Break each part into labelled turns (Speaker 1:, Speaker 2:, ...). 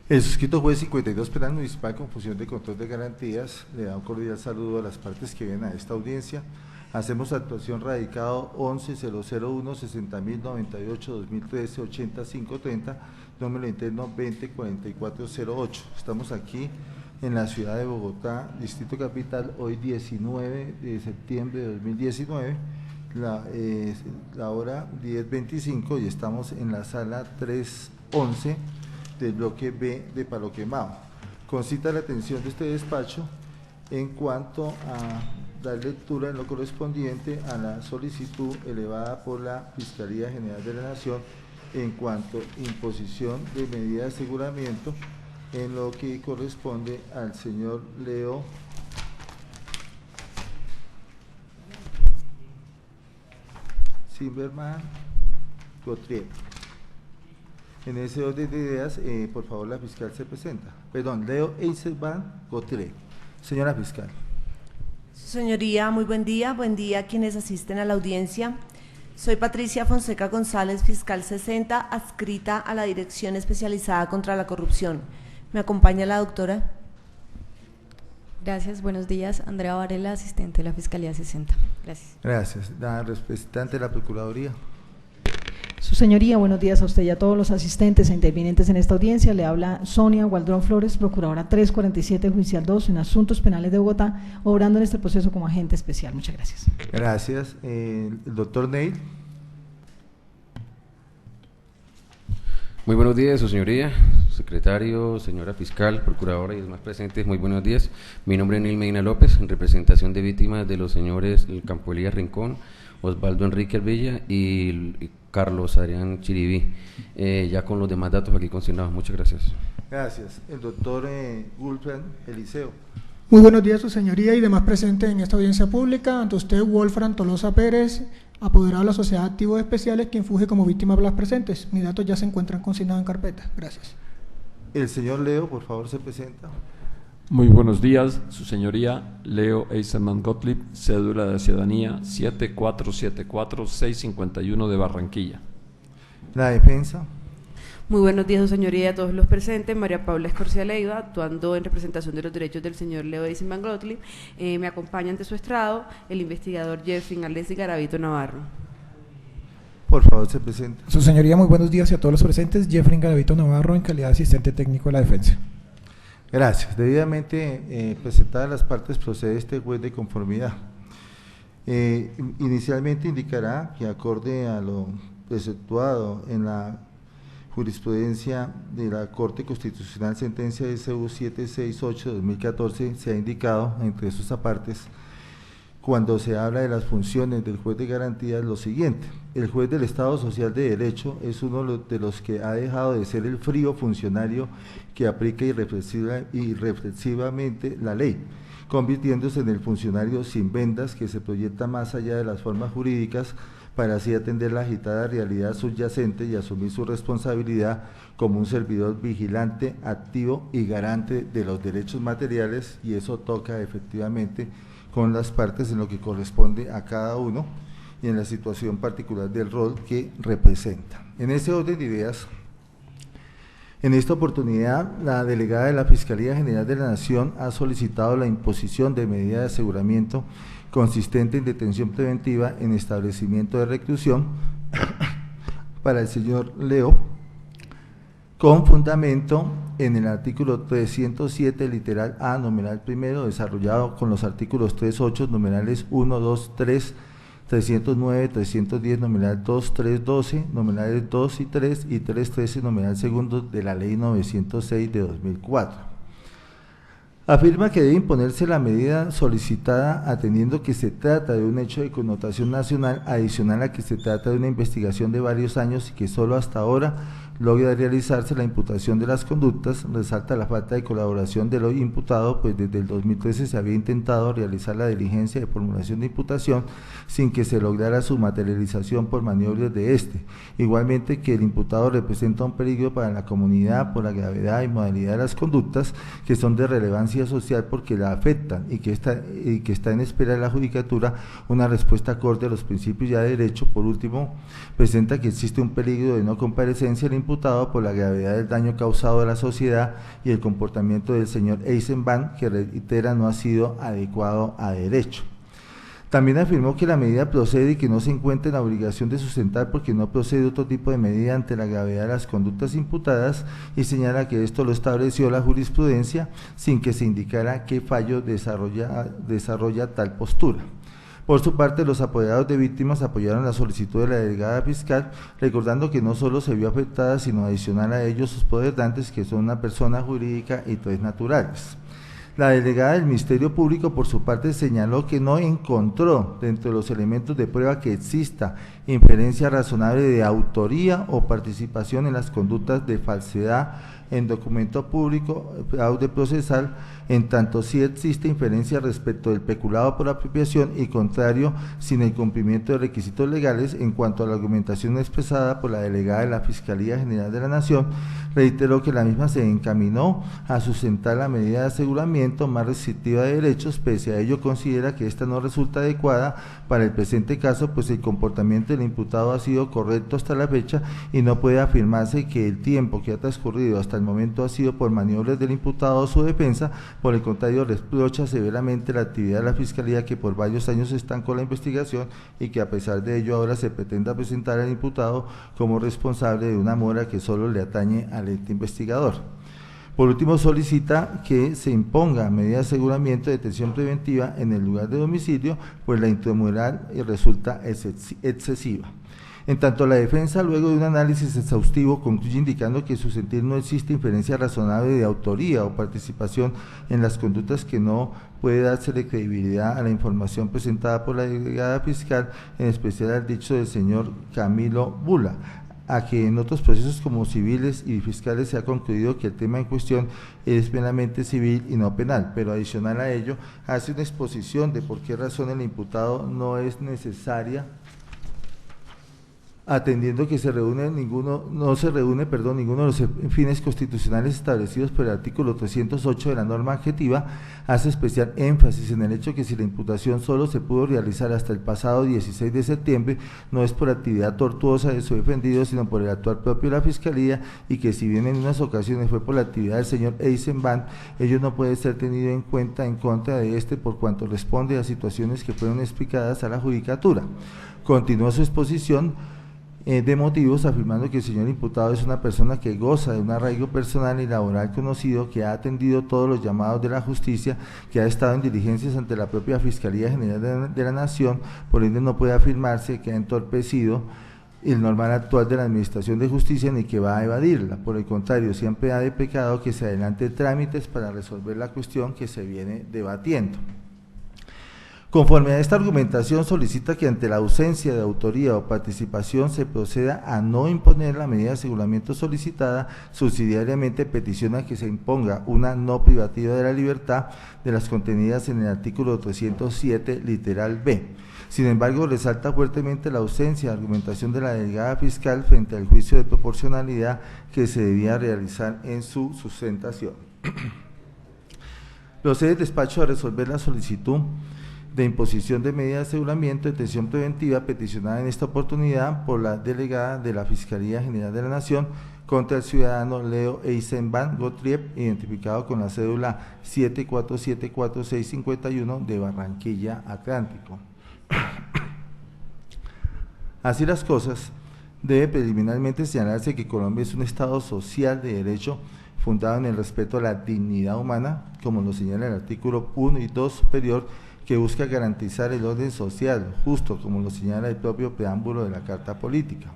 Speaker 1: El suscrito juez 52 Penal Municipal con función de control de garantías le da un cordial saludo a las partes que vienen a esta audiencia. Hacemos actuación radicado 11-001-60.098-2013-8530, número interno 204408. Estamos aquí en la ciudad de Bogotá, Distrito Capital, hoy 19 de septiembre de 2019, la hora 10:25 y estamos en la sala 311 del bloque B de Palo Quemado. Concita la atención de este despacho en cuanto a dar lectura en lo correspondiente a la solicitud elevada por la Fiscalía General de la Nación en cuanto a imposición de medida de aseguramiento en lo que corresponde al señor Leo Zimmerman Gauthier. En ese orden de ideas, por favor, la fiscal se presenta. Perdón, Leo Eisenbahn Gauthier. Señora fiscal.
Speaker 2: Señoría, muy buen día a quienes asisten a la audiencia. Soy Patricia Fonseca González, fiscal 60, adscrita a la Dirección Especializada contra la Corrupción. ¿Me acompaña la doctora?
Speaker 3: Gracias, buenos días. Andrea Varela, asistente de la Fiscalía 60. Gracias.
Speaker 1: Gracias. La representante de la Procuraduría.
Speaker 4: Su señoría, buenos días a usted y a todos los asistentes e intervinientes en esta audiencia. Le habla Sonia Gualdrón Flores, procuradora 347, judicial 2, en asuntos penales de Bogotá, obrando en este proceso como agente especial. Muchas gracias.
Speaker 1: Gracias. El doctor Neil.
Speaker 5: Muy buenos días, su señoría, secretario, señora fiscal, procuradora y demás presentes, muy buenos días. Mi nombre es Neil Medina López, en representación de víctimas de los señores Campo Elías Rincón, Osvaldo Enrique Arbilla y Carlos Adrián Chiribí, ya con los demás datos aquí consignados. Muchas gracias.
Speaker 1: Gracias. El doctor Wolfram Eliseo.
Speaker 6: Muy buenos días, su señoría y demás presentes en esta audiencia pública. Ante usted, Wolfram Tolosa Pérez, apoderado de la Sociedad de Activos Especiales, quien funge como víctima de las presentes. Mis datos ya se encuentran consignados en carpeta. Gracias.
Speaker 1: El señor Leo, por favor, se presenta.
Speaker 7: Muy buenos días, su señoría, Leo Eisenman Gottlieb, cédula de ciudadanía 7474651 de Barranquilla.
Speaker 1: La defensa.
Speaker 8: Muy buenos días, su señoría, y a todos los presentes. María Paula Escorcia Leiva, actuando en representación de los derechos del señor Leo Eisenman Gottlieb. Me acompaña ante su estrado el investigador Jeffrey Alessi Garavito Navarro.
Speaker 1: Por favor, se presenta.
Speaker 9: Su señoría, muy buenos días y a todos los presentes. Jeffrey Garavito Navarro, en calidad de asistente técnico de la defensa.
Speaker 1: Gracias. Debidamente presentadas las partes, procede este juez de conformidad. Inicialmente indicará que acorde a lo preceptuado en la jurisprudencia de la Corte Constitucional, sentencia SU 768-2014, se ha indicado entre sus apartes, cuando se habla de las funciones del juez de garantías, lo siguiente: el juez del Estado Social de Derecho es uno de los que ha dejado de ser el frío funcionario que aplica irreflexivamente la ley, convirtiéndose en el funcionario sin vendas que se proyecta más allá de las formas jurídicas para así atender la agitada realidad subyacente y asumir su responsabilidad como un servidor vigilante, activo y garante de los derechos materiales, y eso toca efectivamente con las partes en lo que corresponde a cada uno y en la situación particular del rol que representa. En ese orden de ideas, en esta oportunidad, la delegada de la Fiscalía General de la Nación ha solicitado la imposición de medida de aseguramiento consistente en detención preventiva en establecimiento de reclusión para el señor Leo, con fundamento en el artículo 307, literal A, numeral primero, desarrollado con los artículos 38, numerales 1, 2, 3, 309, 310, numeral 2, 312, numerales 2 y 3 y 313, numeral segundo de la Ley 906 de 2004. Afirma que debe imponerse la medida solicitada atendiendo que se trata de un hecho de connotación nacional, adicional a que se trata de una investigación de varios años y que solo hasta ahora logra realizarse la imputación de las conductas. Resalta la falta de colaboración de lo imputado, pues desde el 2013 se había intentado realizar la diligencia de formulación de imputación sin que se lograra su materialización por maniobras de este. Igualmente que el imputado representa un peligro para la comunidad por la gravedad y modalidad de las conductas que son de relevancia social porque la afectan y que está en espera de la judicatura una respuesta acorde a los principios ya de derecho. Por último, presenta que existe un peligro de no comparecencia al imputado imputado por la gravedad del daño causado a la sociedad y el comportamiento del señor Eisenbahn, que reitera no ha sido adecuado a derecho. También afirmó que la medida procede y que no se encuentra en la obligación de sustentar porque no procede otro tipo de medida ante la gravedad de las conductas imputadas, y señala que esto lo estableció la jurisprudencia sin que se indicara qué fallo desarrolla tal postura. Por su parte, los apoderados de víctimas apoyaron la solicitud de la delegada fiscal, recordando que no solo se vio afectada, sino adicional a ellos sus poderdantes, que son una persona jurídica y 3 naturales. La delegada del Ministerio Público, por su parte, señaló que no encontró dentro de los elementos de prueba que exista inferencia razonable de autoría o participación en las conductas de falsedad en documento público, fraude procesal, en tanto sí existe inferencia respecto del peculado por apropiación y contrario sin el cumplimiento de requisitos legales. En cuanto a la argumentación expresada por la delegada de la Fiscalía General de la Nación, reiteró que la misma se encaminó a sustentar la medida de aseguramiento más restrictiva de derechos, pese a ello considera que esta no resulta adecuada para el presente caso, pues el comportamiento del imputado ha sido correcto hasta la fecha y no puede afirmarse que el tiempo que ha transcurrido hasta el momento ha sido por maniobras del imputado o su defensa. Por el contrario, reprocha severamente la actividad de la Fiscalía, que por varios años estancó la investigación y que a pesar de ello ahora se pretenda presentar al imputado como responsable de una mora que solo le atañe al ente investigador. Por último, solicita que se imponga medida de aseguramiento de detención preventiva en el lugar de domicilio, pues la intramural resulta excesiva. En tanto, la defensa, luego de un análisis exhaustivo, concluye indicando que en su sentir no existe inferencia razonable de autoría o participación en las conductas, que no puede dársele credibilidad a la información presentada por la delegada fiscal, en especial al dicho del señor Camilo Bula, a que en otros procesos como civiles y fiscales se ha concluido que el tema en cuestión es meramente civil y no penal, pero adicional a ello hace una exposición de por qué razón el imputado no es necesaria, atendiendo que no se reúne ninguno de los fines constitucionales establecidos por el artículo 308 de la norma adjetiva. Hace especial énfasis en el hecho que si la imputación solo se pudo realizar hasta el pasado 16 de septiembre, no es por actividad tortuosa de su defendido, sino por el actuar propio de la Fiscalía, y que si bien en unas ocasiones fue por la actividad del señor Eisenbahn, ello no puede ser tenido en cuenta en contra de este por cuanto responde a situaciones que fueron explicadas a la judicatura. Continuó su exposición de motivos, afirmando que el señor imputado es una persona que goza de un arraigo personal y laboral conocido, que ha atendido todos los llamados de la justicia, que ha estado en diligencias ante la propia Fiscalía General de la Nación, por ende no puede afirmarse que ha entorpecido el normal actual de la Administración de Justicia ni que va a evadirla. Por el contrario, siempre ha deprecado que se adelante trámites para resolver la cuestión que se viene debatiendo. Conforme a esta argumentación, solicita que ante la ausencia de autoría o participación se proceda a no imponer la medida de aseguramiento solicitada. Subsidiariamente peticiona que se imponga una no privativa de la libertad de las contenidas en el artículo 307, literal B. Sin embargo, resalta fuertemente la ausencia de argumentación de la delegada fiscal frente al juicio de proporcionalidad que se debía realizar en su sustentación. Procede el despacho a resolver la solicitud de imposición de medida de aseguramiento de detención preventiva peticionada en esta oportunidad por la delegada de la Fiscalía General de la Nación contra el ciudadano Leo Eisenbahn Gottlieb, identificado con la cédula 74744651 de Barranquilla, Atlántico. Así las cosas, debe preliminarmente señalarse que Colombia es un Estado social de derecho fundado en el respeto a la dignidad humana, como lo señala el artículo 1 y 2 superior, que busca garantizar el orden social justo, como lo señala el propio preámbulo de la Carta Política.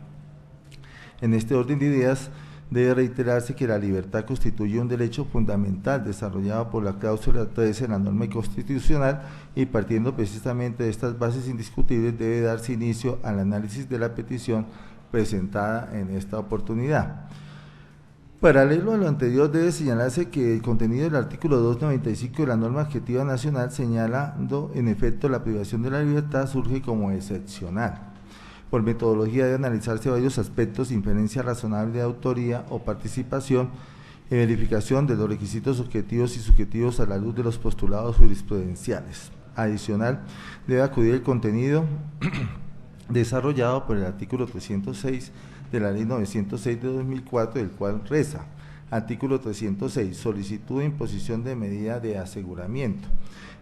Speaker 1: En este orden de ideas, debe reiterarse que la libertad constituye un derecho fundamental desarrollado por la cláusula 13 de la norma constitucional, y partiendo precisamente de estas bases indiscutibles debe darse inicio al análisis de la petición presentada en esta oportunidad. Paralelo a lo anterior, debe señalarse que el contenido del artículo 295 de la norma adjetiva nacional, señalando en efecto la privación de la libertad, surge como excepcional. Por metodología debe analizarse varios aspectos: inferencia razonable de autoría o participación, verificación de los requisitos objetivos y subjetivos a la luz de los postulados jurisprudenciales. Adicional, debe acudir el contenido desarrollado por el artículo 306 de la Ley 906 de 2004, el cual reza: artículo 306, solicitud de imposición de medida de aseguramiento,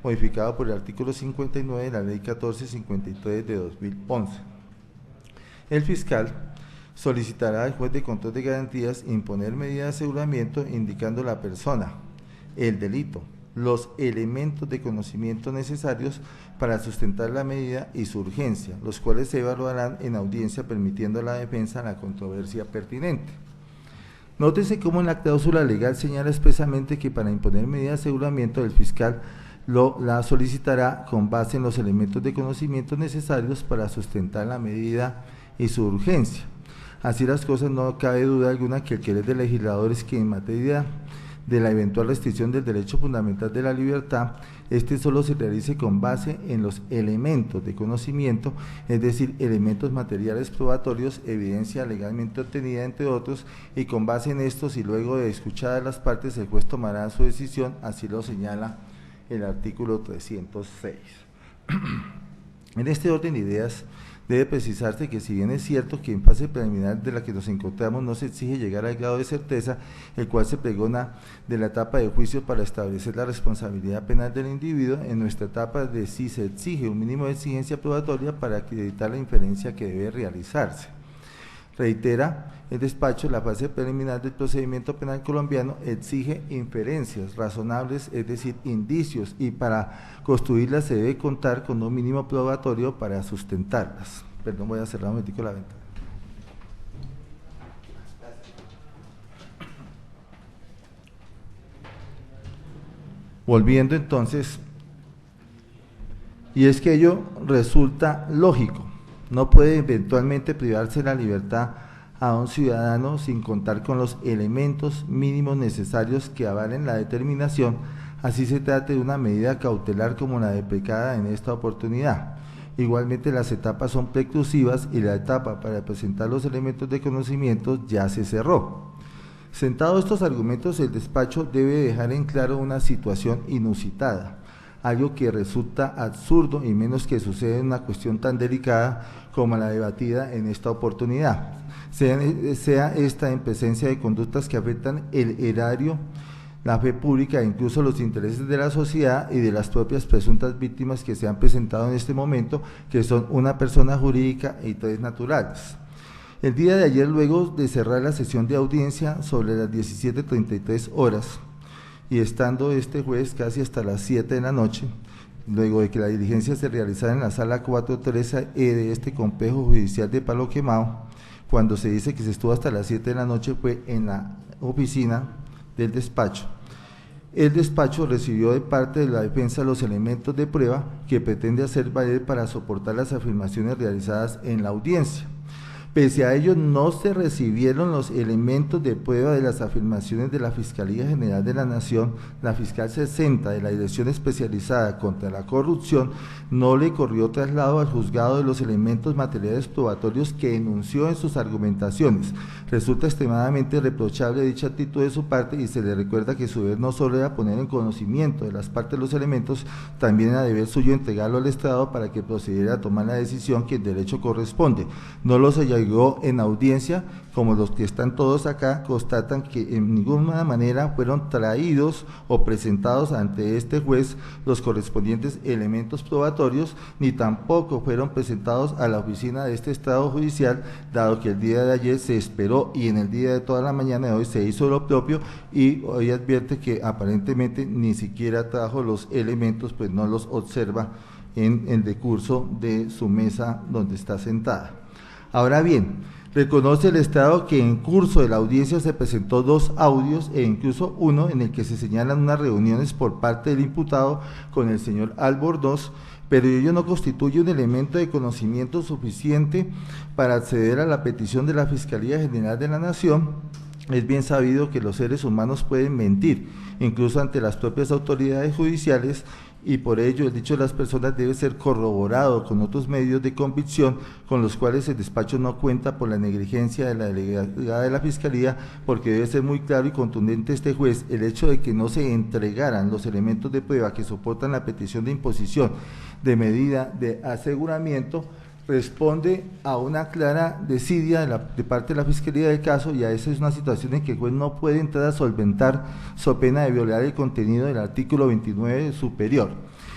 Speaker 1: modificado por el artículo 59 de la Ley 1453 de 2011. El fiscal solicitará al juez de control de garantías imponer medida de aseguramiento indicando la persona, el delito, los elementos de conocimiento necesarios para sustentar la medida y su urgencia, los cuales se evaluarán en audiencia permitiendo a la defensa la controversia pertinente. Nótese cómo en la cláusula legal señala expresamente que para imponer medida de aseguramiento el fiscal la solicitará con base en los elementos de conocimiento necesarios para sustentar la medida y su urgencia. Así las cosas, no cabe duda alguna que el querer del legislador es que en materia de la eventual restricción del derecho fundamental de la libertad, este solo se realice con base en los elementos de conocimiento, es decir, elementos materiales probatorios, evidencia legalmente obtenida, entre otros, y con base en estos y luego de escuchadas las partes, el juez tomará su decisión, así lo señala el artículo 306. En este orden de ideas, debe precisarse que si bien es cierto que en fase preliminar de la que nos encontramos no se exige llegar al grado de certeza, el cual se pregona de la etapa de juicio para establecer la responsabilidad penal del individuo, en nuestra etapa de sí se exige un mínimo de exigencia probatoria para acreditar la inferencia que debe realizarse. Reitera el despacho, la fase preliminar del procedimiento penal colombiano exige inferencias razonables, es decir, indicios, y para construirlas se debe contar con un mínimo probatorio para sustentarlas. Perdón, voy a cerrar un momentico la ventana. Volviendo entonces, y es que ello resulta lógico. No puede eventualmente privarse la libertad a un ciudadano sin contar con los elementos mínimos necesarios que avalen la determinación, así se trate de una medida cautelar como la deprecada en esta oportunidad. Igualmente las etapas son preclusivas y la etapa para presentar los elementos de conocimiento ya se cerró. Sentados estos argumentos, el despacho debe dejar en claro una situación inusitada, algo que resulta absurdo y menos que sucede en una cuestión tan delicada como la debatida en esta oportunidad, sea esta en presencia de conductas que afectan el erario, la fe pública e incluso los intereses de la sociedad y de las propias presuntas víctimas que se han presentado en este momento, que son una persona jurídica y 3 naturales. El día de ayer, luego de cerrar la sesión de audiencia sobre las 17:33 horas, y estando este juez casi hasta las 7 de la noche, luego de que la diligencia se realizara en la sala 413E de este complejo judicial de Palo Quemado, cuando se dice que se estuvo hasta las 7 de la noche fue en la oficina del despacho. El despacho recibió de parte de la defensa los elementos de prueba que pretende hacer valer para soportar las afirmaciones realizadas en la audiencia. Pese a ello, no se recibieron los elementos de prueba de las afirmaciones de la Fiscalía General de la Nación. La fiscal 60 de la Dirección Especializada contra la Corrupción no le corrió traslado al juzgado de los elementos materiales probatorios que enunció en sus argumentaciones. Resulta extremadamente reprochable dicha actitud de su parte y se le recuerda que su deber no solo era poner en conocimiento de las partes de los elementos, también era deber suyo entregarlo al estrado para que procediera a tomar la decisión que en derecho corresponde. No los llegó en audiencia, como los que están todos acá constatan que en ninguna manera fueron traídos o presentados ante este juez los correspondientes elementos probatorios, ni tampoco fueron presentados a la oficina de este estado judicial, dado que el día de ayer se esperó y en el día de toda la mañana de hoy se hizo lo propio, y hoy advierte que aparentemente ni siquiera trajo los elementos, pues no los observa en el decurso de su mesa donde está sentada. Ahora bien, reconoce el Estado que en curso de la audiencia se presentó 2 audios e incluso uno en el que se señalan unas reuniones por parte del imputado con el señor Albornoz, pero ello no constituye un elemento de conocimiento suficiente para acceder a la petición de la Fiscalía General de la Nación. Es bien sabido que los seres humanos pueden mentir, incluso ante las propias autoridades judiciales, y por ello el dicho de las personas debe ser corroborado con otros medios de convicción con los cuales el despacho no cuenta por la negligencia de la delegada de la Fiscalía, porque debe ser muy claro y contundente este juez el hecho de que no se entregaran los elementos de prueba que soportan la petición de imposición de medida de aseguramiento, responde a una clara desidia de parte de la Fiscalía del caso, y a esa es una situación en que el juez no puede entrar a solventar so pena de violar el contenido del artículo 29 superior.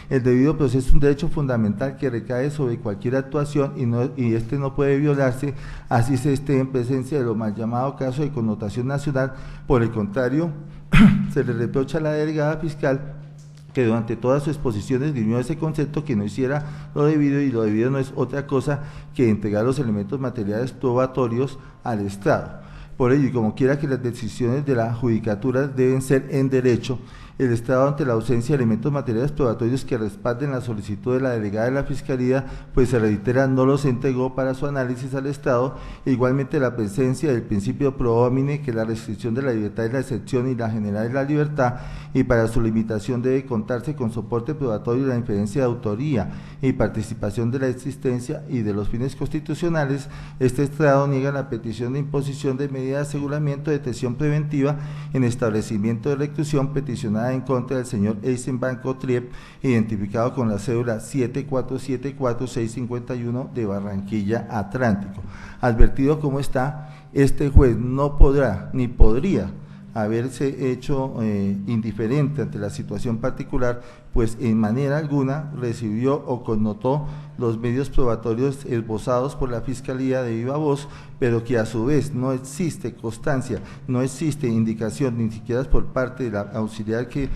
Speaker 1: El debido proceso es un derecho fundamental que recae sobre cualquier actuación y este no puede violarse así se esté en presencia de lo mal llamado caso de connotación nacional. Por el contrario, se le reprocha a la delegada fiscal que durante todas sus exposiciones esgrimió ese concepto, que no hiciera lo debido, y lo debido no es otra cosa que entregar los elementos materiales probatorios al Estado. Por ello, y como quiera que las decisiones de la judicatura deben ser en derecho, el Estado, ante la ausencia de elementos materiales probatorios que respalden la solicitud de la delegada de la Fiscalía, pues se reitera, no los entregó para su análisis al Estado. Igualmente, la presencia del principio pro homine, que la restricción de la libertad es la excepción y la general es la libertad, y para su limitación debe contarse con soporte probatorio de la inferencia de autoría y participación de la existencia y de los fines constitucionales. Este Estado niega la petición de imposición de medida de aseguramiento de detención preventiva en establecimiento de reclusión peticionada en contra del señor Eisenbahn Gottlieb, identificado con la cédula 7474651 de Barranquilla Atlántico. Advertido como está, este juez no podrá ni podría haberse hecho indiferente ante la situación particular, pues en manera alguna recibió o connotó los medios probatorios esbozados por la Fiscalía de viva voz, pero que a su vez no existe constancia, no existe indicación, ni siquiera por parte de la auxiliar que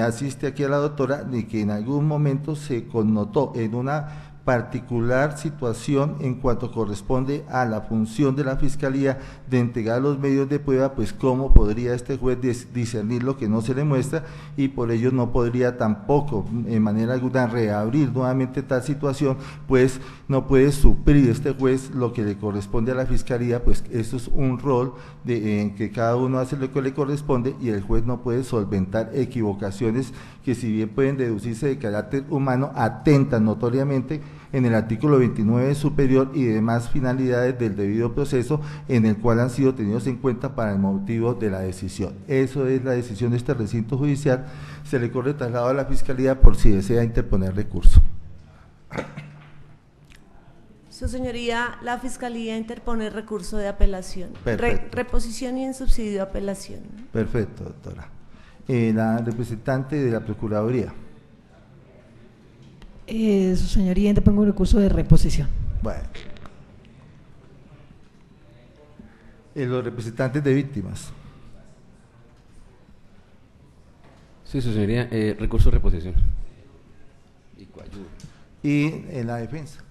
Speaker 1: asiste aquí a la doctora, ni que en algún momento se connotó en una particular situación en cuanto corresponde a la función de la Fiscalía de entregar los medios de prueba, pues cómo podría este juez discernir lo que no se le muestra, y por ello no podría tampoco en manera alguna reabrir nuevamente tal situación, pues no puede suplir este juez lo que le corresponde a la Fiscalía, pues eso es un rol en que cada uno hace lo que le corresponde, y el juez no puede solventar equivocaciones que, si bien pueden deducirse de carácter humano, atentan notoriamente en el artículo 29 superior y demás finalidades del debido proceso, en el cual han sido tenidos en cuenta para el motivo de la decisión. Eso es la decisión de este recinto judicial. Se le corre traslado a la Fiscalía por si desea interponer recurso.
Speaker 2: Su señoría, la Fiscalía interpone recurso de apelación. Reposición y en subsidio de apelación.
Speaker 1: Perfecto, doctora. La representante de la Procuraduría.
Speaker 4: Su señoría, interpongo un recurso de reposición.
Speaker 1: Bueno. Los representantes de víctimas.
Speaker 5: Sí, su señoría, recurso de reposición.
Speaker 1: Y en la defensa.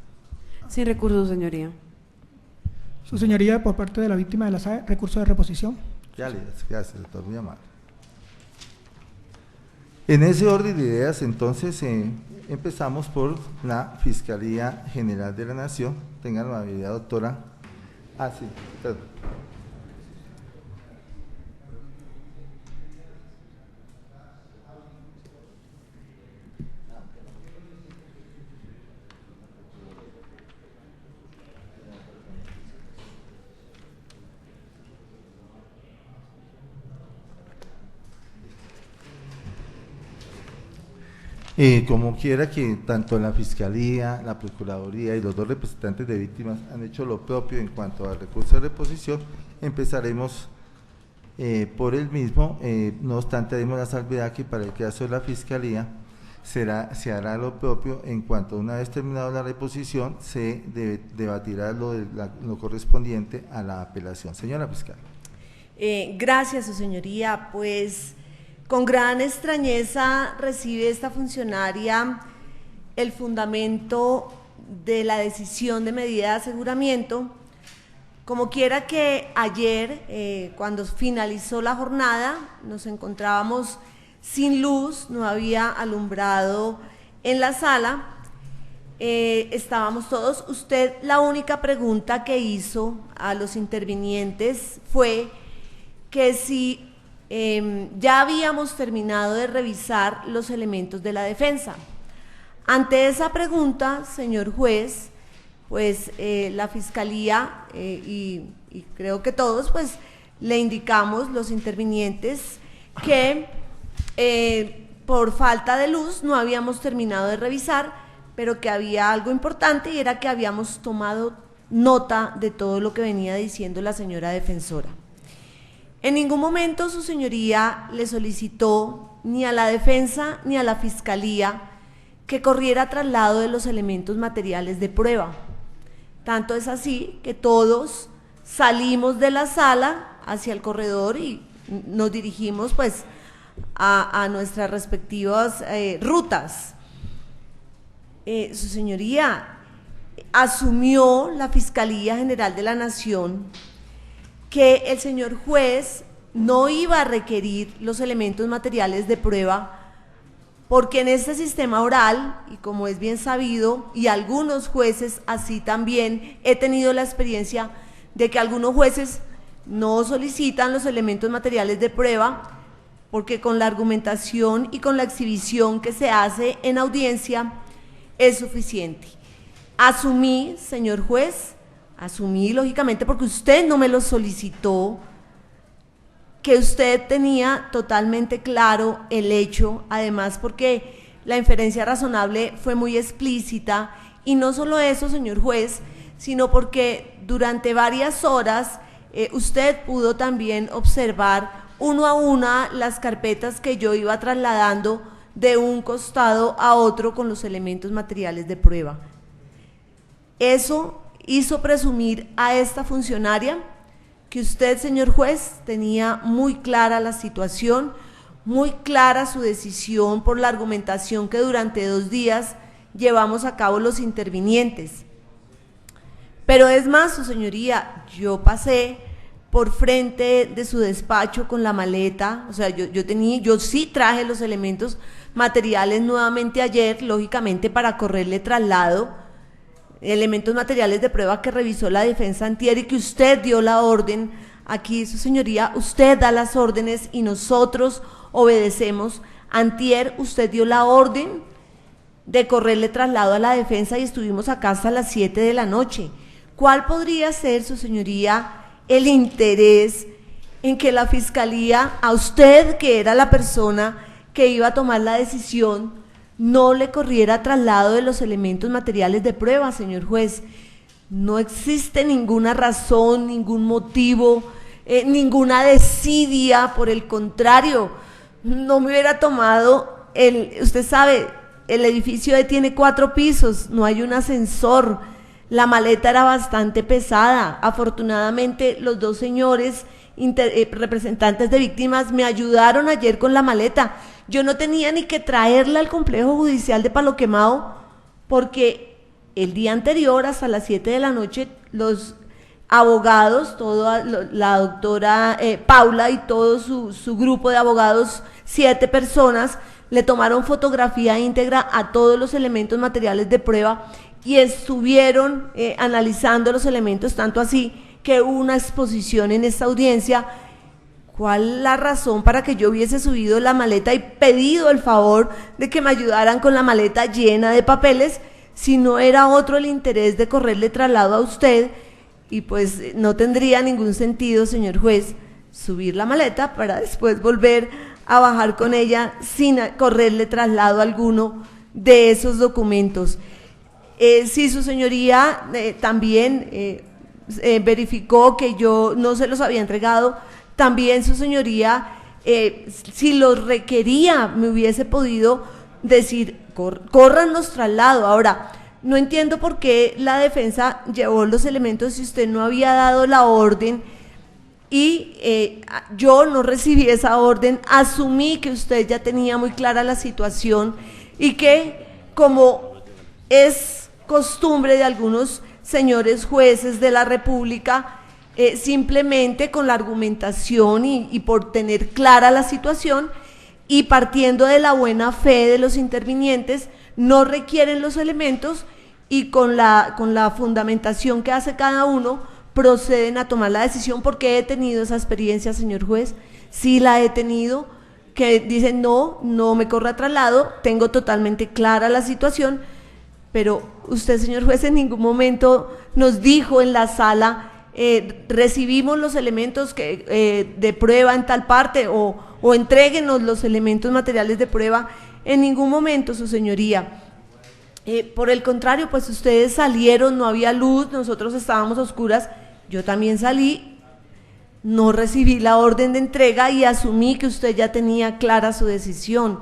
Speaker 8: Sin recurso, su señoría.
Speaker 6: Su señoría, por parte de la víctima de la SAE, recurso de reposición.
Speaker 1: Gracias, doctor, muy amable. En ese orden de ideas, entonces, empezamos por la Fiscalía General de la Nación. Tengan la amabilidad, doctora. Sí, perdón. Como quiera que tanto la Fiscalía, la Procuraduría y los dos representantes de víctimas han hecho lo propio en cuanto al recurso de reposición, empezaremos por el mismo. No obstante, haremos la salvedad que para el caso de la Fiscalía se hará lo propio en cuanto, una vez terminado la reposición, se debatirá lo correspondiente a la apelación. Señora Fiscal.
Speaker 2: Gracias, su señoría. Pues con gran extrañeza recibe esta funcionaria el fundamento de la decisión de medida de aseguramiento. Como quiera que ayer, cuando finalizó la jornada, nos encontrábamos sin luz, no había alumbrado en la sala, estábamos todos. Usted, la única pregunta que hizo a los intervinientes fue que si ya habíamos terminado de revisar los elementos de la defensa. Ante esa pregunta, señor juez, pues la Fiscalía y creo que todos, pues le indicamos, los intervinientes, que por falta de luz no habíamos terminado de revisar, pero que había algo importante y era que habíamos tomado nota de todo lo que venía diciendo la señora defensora. En ningún momento su señoría le solicitó ni a la defensa ni a la fiscalía que corriera traslado de los elementos materiales de prueba. Tanto es así que todos salimos de la sala hacia el corredor y nos dirigimos pues a nuestras respectivas rutas. Su señoría asumió la Fiscalía General de la Nación que el señor juez no iba a requerir los elementos materiales de prueba porque en este sistema oral, y como es bien sabido, y algunos jueces así también, he tenido la experiencia de que algunos jueces no solicitan los elementos materiales de prueba porque con la argumentación y con la exhibición que se hace en audiencia es suficiente. Asumí, señor juez, asumí lógicamente porque usted no me lo solicitó, que usted tenía totalmente claro el hecho, además porque la inferencia razonable fue muy explícita, y no solo eso, señor juez, sino porque durante varias horas usted pudo también observar uno a una las carpetas que yo iba trasladando de un costado a otro con los elementos materiales de prueba. Eso hizo presumir a esta funcionaria que usted, señor juez, tenía muy clara la situación, muy clara su decisión por la argumentación que durante 2 días llevamos a cabo los intervinientes. Pero es más, su señoría, yo pasé por frente de su despacho con la maleta, o sea, yo sí traje los elementos materiales nuevamente ayer, lógicamente para correrle traslado, elementos materiales de prueba que revisó la defensa antier y que usted dio la orden. Aquí, su señoría, usted da las órdenes y nosotros obedecemos. Antier usted dio la orden de correrle traslado a la defensa y estuvimos acá hasta las 7 de la noche. ¿Cuál podría ser, su señoría, el interés en que la fiscalía, a usted que era la persona que iba a tomar la decisión, no le corriera traslado de los elementos materiales de prueba, señor juez? No existe ninguna razón, ningún motivo, ninguna desidia, por el contrario, no me hubiera tomado, usted sabe, el edificio tiene 4 pisos, no hay un ascensor, la maleta era bastante pesada, afortunadamente los 2 señores representantes de víctimas me ayudaron ayer con la maleta. Yo no tenía ni que traerla al complejo judicial de Palo Quemado porque el día anterior hasta las 7 de la noche los abogados, toda la doctora Paula y todo su grupo de abogados, 7 personas, le tomaron fotografía íntegra a todos los elementos materiales de prueba y estuvieron analizando los elementos, tanto así que hubo una exposición en esta audiencia. ¿Cuál la razón para que yo hubiese subido la maleta y pedido el favor de que me ayudaran con la maleta llena de papeles, si no era otro el interés de correrle traslado a usted? Y pues no tendría ningún sentido, señor juez, subir la maleta para después volver a bajar con ella sin correrle traslado alguno de esos documentos. Si su señoría también verificó que yo no se los había entregado, también su señoría, si los requería, me hubiese podido decir, corran los traslados. Ahora, no entiendo por qué la defensa llevó los elementos si usted no había dado la orden y yo no recibí esa orden, asumí que usted ya tenía muy clara la situación y que, como es costumbre de algunos señores jueces de la República, simplemente con la argumentación y por tener clara la situación y partiendo de la buena fe de los intervinientes, no requieren los elementos y con la fundamentación que hace cada uno, proceden a tomar la decisión. Porque he tenido esa experiencia, señor juez, sí la he tenido, que dicen no me corra traslado, tengo totalmente clara la situación, pero usted, señor juez, en ningún momento nos dijo en la sala, recibimos los elementos de prueba en tal parte o entréguenos los elementos materiales de prueba. En ningún momento, su señoría. Por el contrario, pues ustedes salieron, no había luz, nosotros estábamos a oscuras, yo también salí, no recibí la orden de entrega y asumí que usted ya tenía clara su decisión,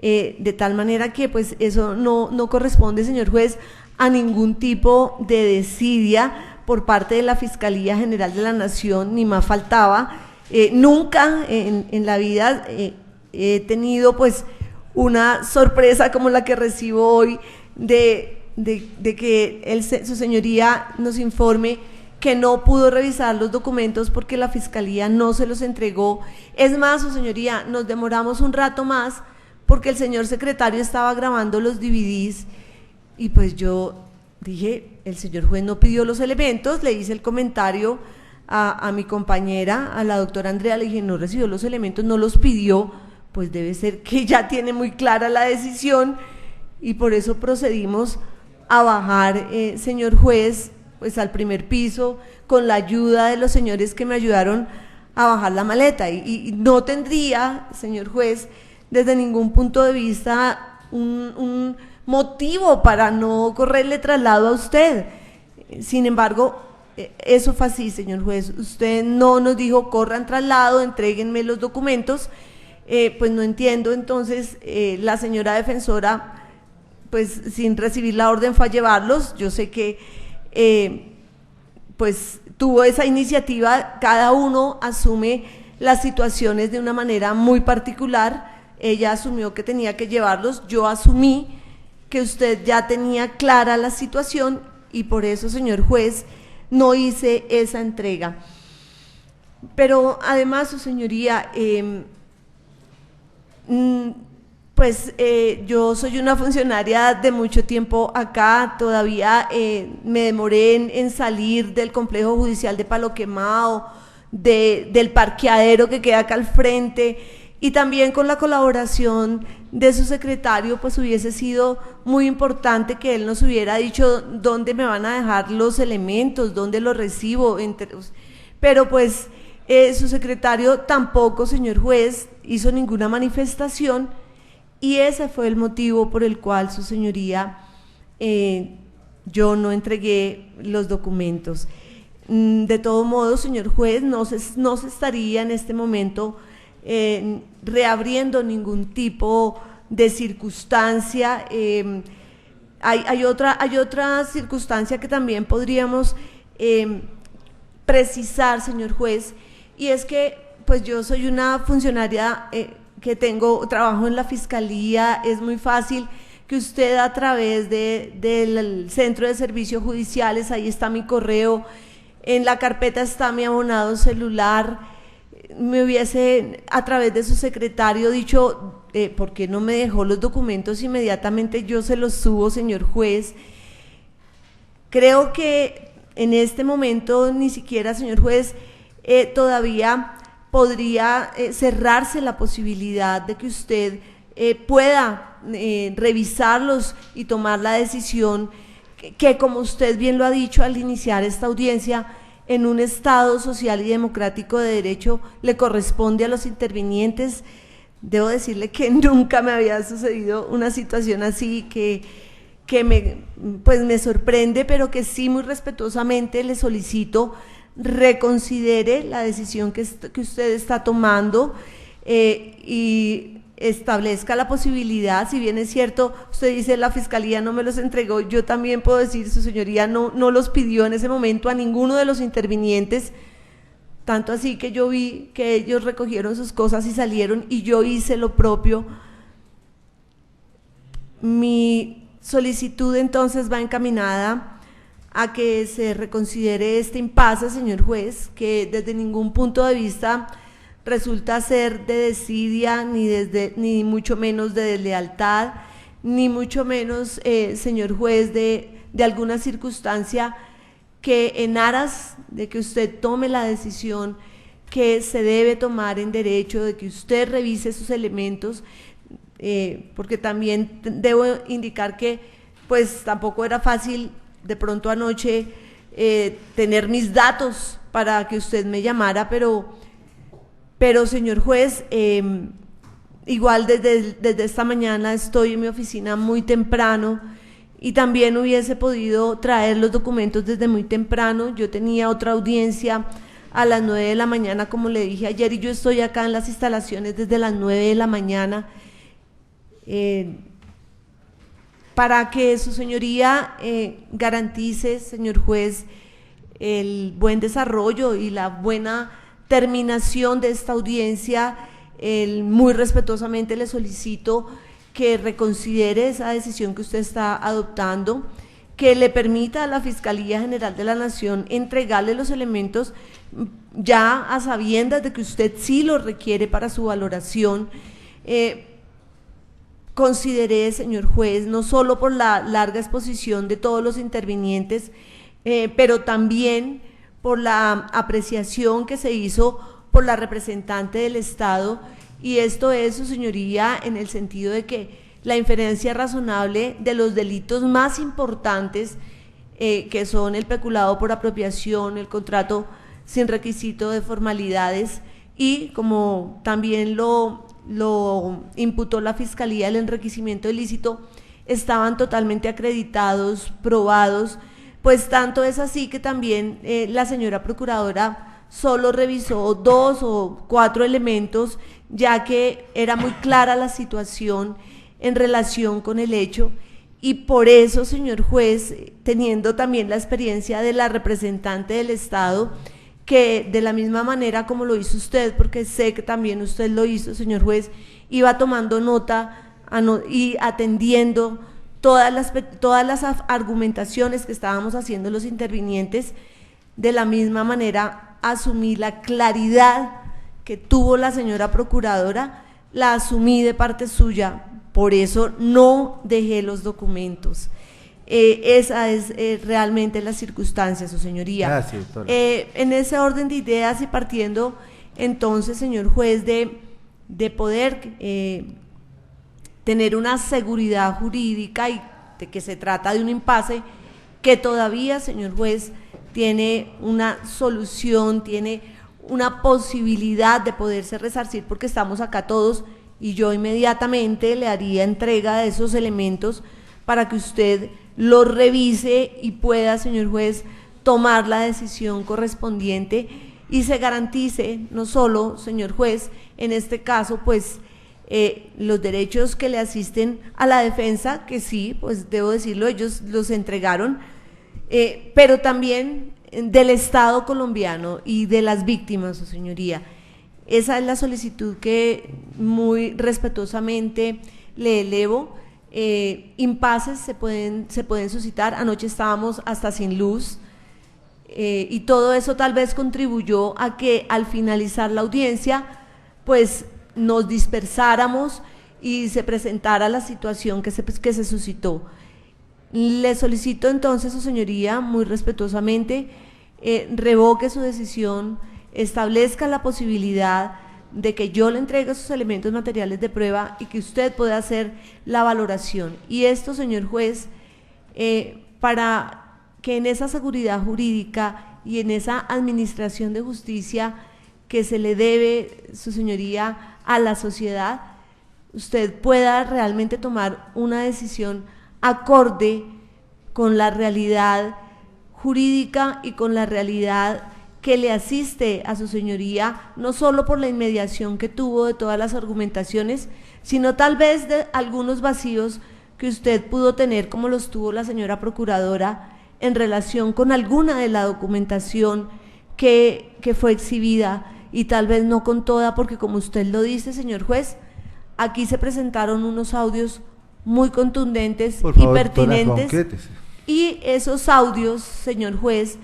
Speaker 2: de tal manera que pues eso no corresponde, señor juez, a ningún tipo de desidia por parte de la Fiscalía General de la Nación, ni más faltaba. Nunca en la vida he tenido pues una sorpresa como la que recibo hoy de que su señoría nos informe que no pudo revisar los documentos porque la Fiscalía no se los entregó. Es más, su señoría, nos demoramos un rato más porque el señor secretario estaba grabando los DVDs y pues yo dije, el señor juez no pidió los elementos, le hice el comentario a mi compañera, a la doctora Andrea, le dije, no recibió los elementos, no los pidió, pues debe ser que ya tiene muy clara la decisión y por eso procedimos a bajar, señor juez, pues al primer piso, con la ayuda de los señores que me ayudaron a bajar la maleta y no tendría, señor juez, desde ningún punto de vista un motivo para no correrle traslado a usted. Sin embargo, eso fue así, señor juez, usted no nos dijo corran traslado, entréguenme los documentos, pues no entiendo, entonces la señora defensora pues sin recibir la orden fue a llevarlos. Yo sé que pues tuvo esa iniciativa, cada uno asume las situaciones de una manera muy particular, ella asumió que tenía que llevarlos, yo asumí que usted ya tenía clara la situación y por eso, señor juez, no hice esa entrega. Pero además, su señoría, pues yo soy una funcionaria de mucho tiempo acá, todavía me demoré en salir del complejo judicial de Palo Quemado, del parqueadero que queda acá al frente, y también con la colaboración de su secretario, pues hubiese sido muy importante que él nos hubiera dicho dónde me van a dejar los elementos, dónde los recibo, pero pues su secretario tampoco, señor juez, hizo ninguna manifestación. Y ese fue el motivo por el cual, su señoría, yo no entregué los documentos. De todo modo, señor juez, no se estaría en este momento reabriendo ningún tipo de circunstancia. Hay otra circunstancia que también podríamos precisar, señor juez, y es que pues yo soy una funcionaria que trabajo en la Fiscalía, es muy fácil que usted a través del Centro de Servicios Judiciales, ahí está mi correo, en la carpeta está mi abonado celular, me hubiese a través de su secretario dicho, ¿por qué no me dejó los documentos inmediatamente? Yo se los subo, señor juez. Creo que en este momento ni siquiera, señor juez, todavía podría cerrarse la posibilidad de que usted pueda revisarlos y tomar la decisión que, como usted bien lo ha dicho al iniciar esta audiencia, en un Estado social y democrático de derecho le corresponde a los intervinientes. Debo decirle que nunca me había sucedido una situación así que me sorprende, pero que sí muy respetuosamente le solicito reconsidere la decisión que usted está tomando y establezca la posibilidad, si bien es cierto, usted dice la Fiscalía no me los entregó, yo también puedo decir, su señoría no los pidió en ese momento a ninguno de los intervinientes, tanto así que yo vi que ellos recogieron sus cosas y salieron y yo hice lo propio. Mi solicitud entonces va encaminada a que se reconsidere este impasse, señor juez, que desde ningún punto de vista resulta ser de desidia, ni mucho menos de deslealtad, ni mucho menos, señor juez, de alguna circunstancia que en aras de que usted tome la decisión que se debe tomar en derecho, de que usted revise sus elementos, porque también debo indicar que pues tampoco era fácil de pronto anoche tener mis datos para que usted me llamara, pero señor juez, igual desde esta mañana estoy en mi oficina muy temprano y también hubiese podido traer los documentos desde muy temprano. Yo tenía otra audiencia a las 9 de la mañana, como le dije ayer, y yo estoy acá en las instalaciones desde las 9 de la mañana, para que su señoría garantice, señor juez, el buen desarrollo y la buena terminación de esta audiencia. Muy respetuosamente le solicito que reconsidere esa decisión que usted está adoptando, que le permita a la Fiscalía General de la Nación entregarle los elementos ya a sabiendas de que usted sí los requiere para su valoración. Consideré, señor juez, no solo por la larga exposición de todos los intervinientes, pero también por la apreciación que se hizo por la representante del Estado, y esto es, su señoría, en el sentido de que la inferencia razonable de los delitos más importantes, que son el peculado por apropiación, el contrato sin requisito de formalidades, y como también lo imputó la Fiscalía, el enriquecimiento ilícito, estaban totalmente acreditados, probados. Pues tanto es así que también la señora procuradora solo revisó 2 o 4 elementos, ya que era muy clara la situación en relación con el hecho, y por eso, señor juez, teniendo también la experiencia de la representante del Estado, que de la misma manera como lo hizo usted, porque sé que también usted lo hizo, señor juez, iba tomando nota y atendiendo todas las argumentaciones que estábamos haciendo los intervinientes, de la misma manera asumí la claridad que tuvo la señora procuradora, la asumí de parte suya, por eso no dejé los documentos. Esa es realmente la circunstancia, su señoría.
Speaker 1: Gracias, doctora.
Speaker 2: En ese orden de ideas y partiendo entonces, señor juez, de poder tener una seguridad jurídica y de que se trata de un impasse que todavía, señor juez, tiene una solución, tiene una posibilidad de poderse resarcir, porque estamos acá todos, y yo inmediatamente le haría entrega de esos elementos para que usted los revise y pueda, señor juez, tomar la decisión correspondiente y se garantice, no solo, señor juez, en este caso, pues, los derechos que le asisten a la defensa, que sí, pues debo decirlo, ellos los entregaron, pero también del Estado colombiano y de las víctimas, su señoría. Esa es la solicitud que muy respetuosamente le elevo. Impases se pueden suscitar. Anoche estábamos hasta sin luz, y todo eso tal vez contribuyó a que al finalizar la audiencia pues nos dispersáramos y se presentara la situación que se suscitó. Le solicito entonces, su señoría, muy respetuosamente, revoque su decisión, establezca la posibilidad de que yo le entregue sus elementos materiales de prueba y que usted pueda hacer la valoración. Y esto, señor juez, para que en esa seguridad jurídica y en esa administración de justicia que se le debe, su señoría, a la sociedad, usted pueda realmente tomar una decisión acorde con la realidad jurídica y con la realidad que le asiste a su señoría, no solo por la inmediación que tuvo de todas las argumentaciones, sino tal vez de algunos vacíos que usted pudo tener, como los tuvo la señora procuradora, en relación con alguna de la documentación que fue exhibida, y tal vez no con toda, porque como usted lo dice, señor juez, aquí se presentaron unos audios muy contundentes
Speaker 1: Por
Speaker 2: y
Speaker 1: favor,
Speaker 2: pertinentes,
Speaker 1: doctora, concrétese.
Speaker 2: y esos audios, señor juez,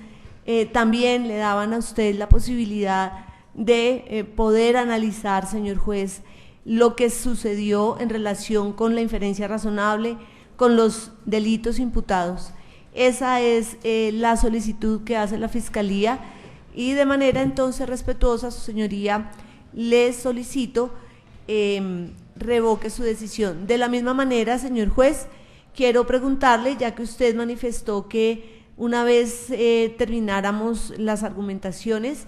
Speaker 2: también le daban a usted la posibilidad de poder analizar, señor juez, lo que sucedió en relación con la inferencia razonable, con los delitos imputados. Esa es la solicitud que hace la Fiscalía, y de manera entonces respetuosa, su señoría, le solicito revoque su decisión. De la misma manera, señor juez, quiero preguntarle, ya que usted manifestó que una vez termináramos las argumentaciones,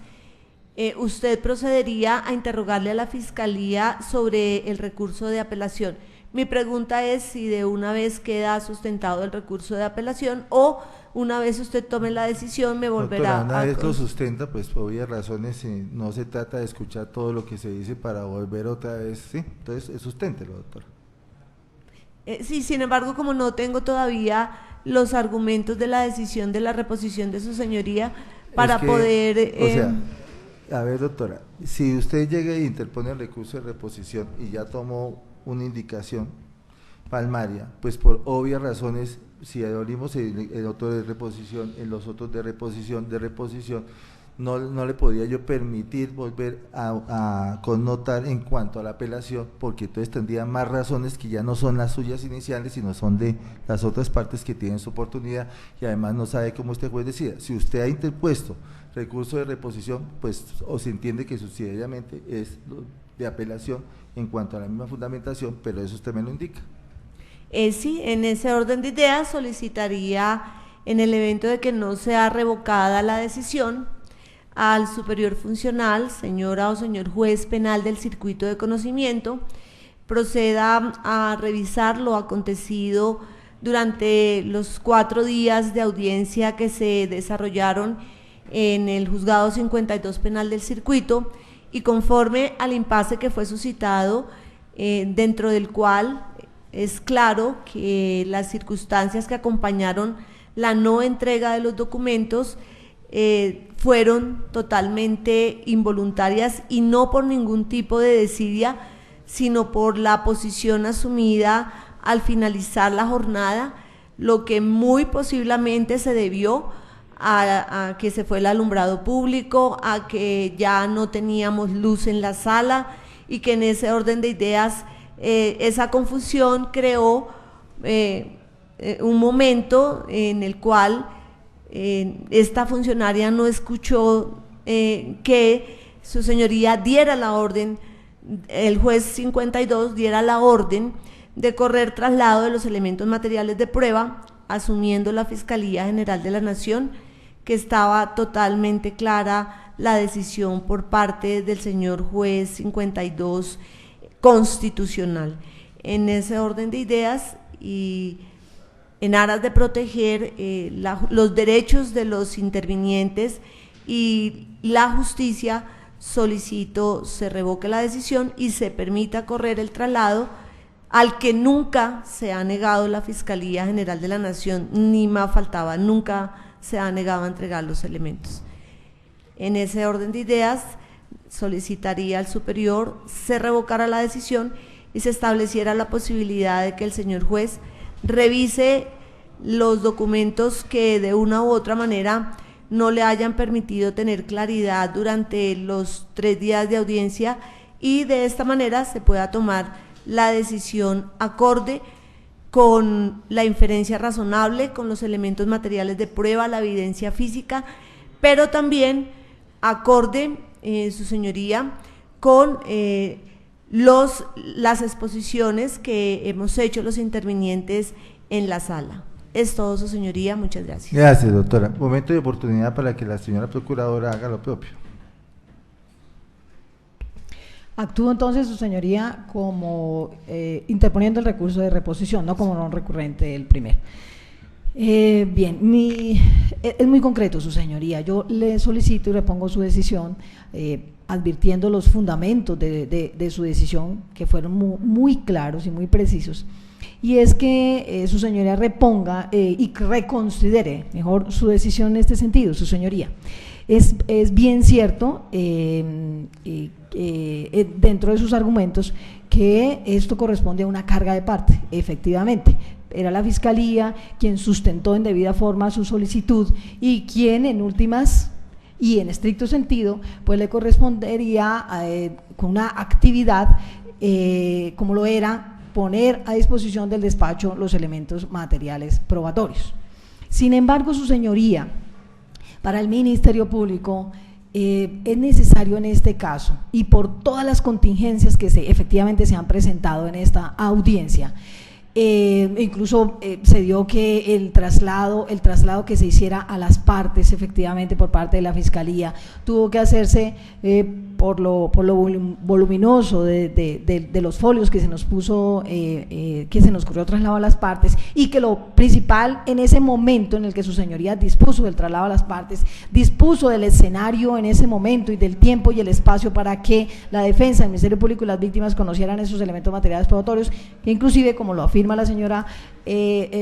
Speaker 2: usted procedería a interrogarle a la Fiscalía sobre el recurso de apelación. Mi pregunta es si de una vez queda sustentado el recurso de apelación o una vez usted tome la decisión me volverá
Speaker 1: Doctora, una vez lo sustenta, pues por obvias razones no se trata de escuchar todo lo que se dice para volver otra vez, ¿sí? Entonces susténtelo, doctora.
Speaker 2: Sí, sin embargo, como no tengo todavía los argumentos de la decisión de la reposición de su señoría para poder…
Speaker 1: O sea, a ver, doctora, si usted llega e interpone el recurso de reposición y ya tomó una indicación palmaria, pues por obvias razones, si abrimos el otro de reposición, en los otros de reposición, no le podría yo permitir volver a connotar en cuanto a la apelación, porque entonces tendría más razones que ya no son las suyas iniciales, sino son de las otras partes que tienen su oportunidad, y además no sabe cómo este juez decida. Si usted ha interpuesto recurso de reposición, pues o se entiende que subsidiariamente es de apelación en cuanto a la misma fundamentación, pero eso usted me lo indica.
Speaker 2: Sí, en ese orden de ideas solicitaría, en el evento de que no sea revocada la decisión, al superior funcional, señora o señor juez penal del circuito de conocimiento, proceda a revisar lo acontecido durante los 4 días de audiencia que se desarrollaron en el juzgado 52 penal del circuito, y conforme al impasse que fue suscitado, dentro del cual es claro que las circunstancias que acompañaron la no entrega de los documentos fueron totalmente involuntarias y no por ningún tipo de desidia, sino por la posición asumida al finalizar la jornada, lo que muy posiblemente se debió a que se fue el alumbrado público, a que ya no teníamos luz en la sala, y que en ese orden de ideas esa confusión creó un momento en el cual esta funcionaria no escuchó que su señoría diera la orden, el juez 52 diera la orden de correr traslado de los elementos materiales de prueba, asumiendo la Fiscalía General de la Nación que estaba totalmente clara la decisión por parte del señor juez 52 constitucional. En ese orden de ideas y en aras de proteger los derechos de los intervinientes y la justicia, solicito se revoque la decisión y se permita correr el traslado al que nunca se ha negado la Fiscalía General de la Nación, ni más faltaba, nunca se ha negado a entregar los elementos. En ese orden de ideas, solicitaría al superior se revocara la decisión y se estableciera la posibilidad de que el señor juez revise los documentos que de una u otra manera no le hayan permitido tener claridad durante los 3 días de audiencia, y de esta manera se pueda tomar la decisión acorde con la inferencia razonable, con los elementos materiales de prueba, la evidencia física, pero también acorde, su señoría, con las exposiciones que hemos hecho los intervinientes en la sala. Es todo, su señoría, muchas gracias.
Speaker 1: Gracias, doctora. Momento de oportunidad para que la señora procuradora haga lo propio.
Speaker 4: Actúo entonces, su señoría, como interponiendo el recurso de reposición, no como no recurrente el primero. Bien, es muy concreto, su señoría. Yo le solicito y repongo su decisión, advirtiendo los fundamentos de su decisión, que fueron muy claros y muy precisos, y es que su señoría reponga y reconsidere mejor su decisión en este sentido, su señoría. Es bien cierto, dentro de sus argumentos, que esto corresponde a una carga de parte, efectivamente. Era la Fiscalía quien sustentó en debida forma su solicitud y quien en últimas y en estricto sentido pues le correspondería con una actividad como lo era poner a disposición del despacho los elementos materiales probatorios. Sin embargo, su señoría, para el Ministerio Público es necesario en este caso, y por todas las contingencias que efectivamente se han presentado en esta audiencia, incluso se dio que el traslado que se hiciera a las partes efectivamente por parte de la Fiscalía tuvo que hacerse por lo voluminoso de los folios que se nos puso, que se nos ocurrió traslado a las partes, y que lo principal en ese momento en el que su señoría dispuso del traslado a las partes, dispuso del escenario en ese momento y del tiempo y el espacio para que la defensa, el Ministerio Público y las víctimas conocieran esos elementos materiales probatorios, que inclusive, como lo afirma la señora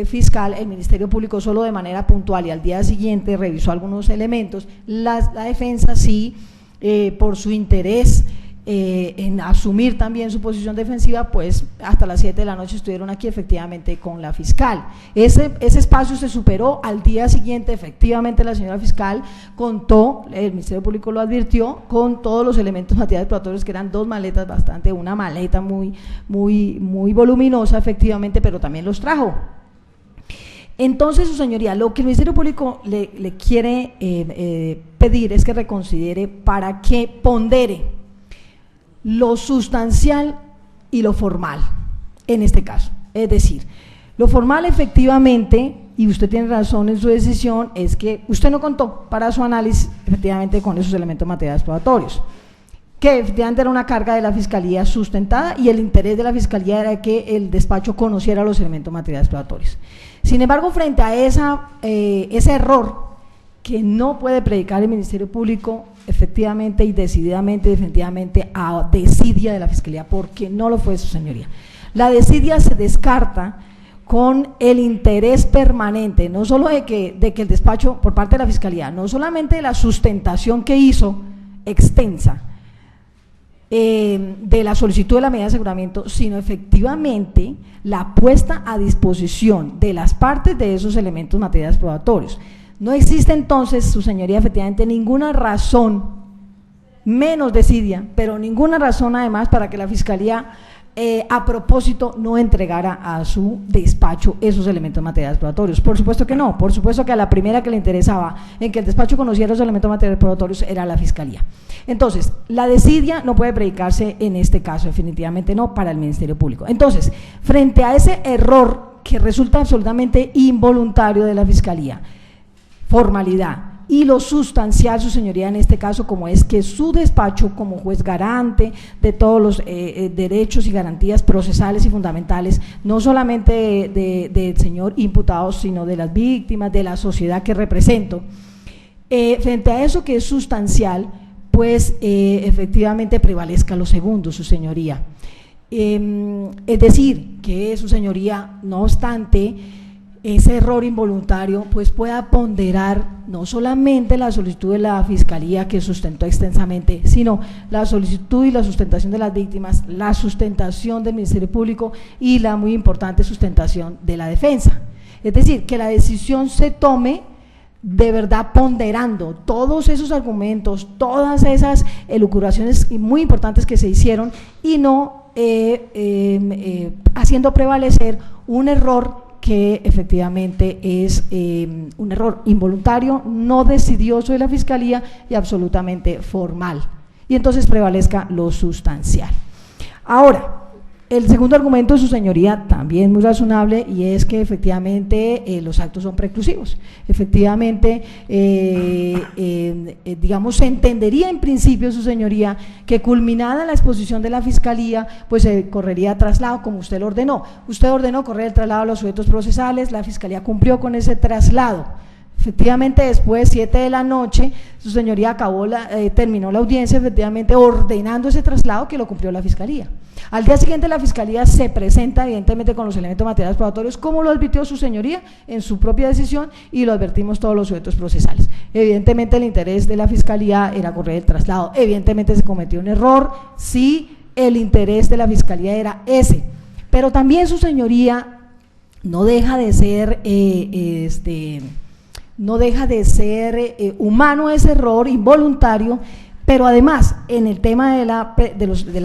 Speaker 4: fiscal, el Ministerio Público solo de manera puntual y al día siguiente revisó algunos elementos. La defensa sí, por su interés en asumir también su posición defensiva, pues hasta las 7 de la noche estuvieron aquí efectivamente con la fiscal. Ese espacio se superó al día siguiente, efectivamente la señora fiscal contó, el Ministerio Público lo advirtió, con todos los elementos materiales probatorios, que eran 2 maletas, una maleta muy voluminosa efectivamente, pero también los trajo. Entonces, su señoría, lo que el Ministerio Público le quiere pedir es que reconsidere para que pondere lo sustancial y lo formal en este caso. Es decir, lo formal efectivamente, y usted tiene razón en su decisión, es que usted no contó para su análisis efectivamente con esos elementos materiales probatorios, que efectivamente era una carga de la Fiscalía sustentada, y el interés de la Fiscalía era que el despacho conociera los elementos materiales probatorios. Sin embargo, frente a ese error que no puede predicar el Ministerio Público efectivamente y decididamente, definitivamente, a desidia de la Fiscalía, porque no lo fue, su señoría. La desidia se descarta con el interés permanente, no solo de que el despacho por parte de la Fiscalía, no solamente de la sustentación que hizo extensa de la solicitud de la medida de aseguramiento, sino efectivamente la puesta a disposición de las partes de esos elementos materiales probatorios. No existe entonces, su señoría, efectivamente ninguna razón, menos desidia, pero ninguna razón además para que la Fiscalía a propósito no entregara a su despacho esos elementos materiales probatorios. Por supuesto que no, por supuesto que a la primera que le interesaba en que el despacho conociera esos elementos materiales probatorios era la Fiscalía. Entonces, la desidia no puede predicarse en este caso, definitivamente no, para el Ministerio Público. Entonces, frente a ese error que resulta absolutamente involuntario de la Fiscalía, formalidad, y lo sustancial, su señoría, en este caso, como es que su despacho, como juez garante de todos los derechos y garantías procesales y fundamentales, no solamente del señor imputado, sino de las víctimas, de la sociedad que represento, frente a eso que es sustancial, pues efectivamente prevalezca lo segundo, su señoría. Es decir, que su señoría, no obstante ese error involuntario, pues pueda ponderar no solamente la solicitud de la Fiscalía que sustentó extensamente, sino la solicitud y la sustentación de las víctimas, la sustentación del Ministerio Público y la muy importante sustentación de la defensa. Es decir, que la decisión se tome de verdad ponderando todos esos argumentos, todas esas elucubraciones muy importantes que se hicieron, y no haciendo prevalecer un error que efectivamente es un error involuntario, no decidioso de la Fiscalía y absolutamente formal, y entonces prevalezca lo sustancial. Ahora, el segundo argumento de su señoría, también muy razonable, y es que efectivamente los actos son preclusivos. Efectivamente, digamos, se entendería en principio, su señoría, que culminada la exposición de la Fiscalía, pues se correría traslado, como usted lo ordenó. Usted ordenó correr el traslado a los sujetos procesales, la Fiscalía cumplió con ese traslado. Efectivamente, después, 7 de la noche, su señoría terminó la audiencia, efectivamente, ordenando ese traslado que lo cumplió la Fiscalía. Al día siguiente, la Fiscalía se presenta, evidentemente, con los elementos materiales probatorios, como lo advirtió su señoría en su propia decisión, y lo advertimos todos los sujetos procesales. Evidentemente, el interés de la Fiscalía era correr el traslado. Evidentemente, se cometió un error, sí, el interés de la Fiscalía era ese. Pero también su señoría no deja de ser humano ese error involuntario, pero además en el tema de la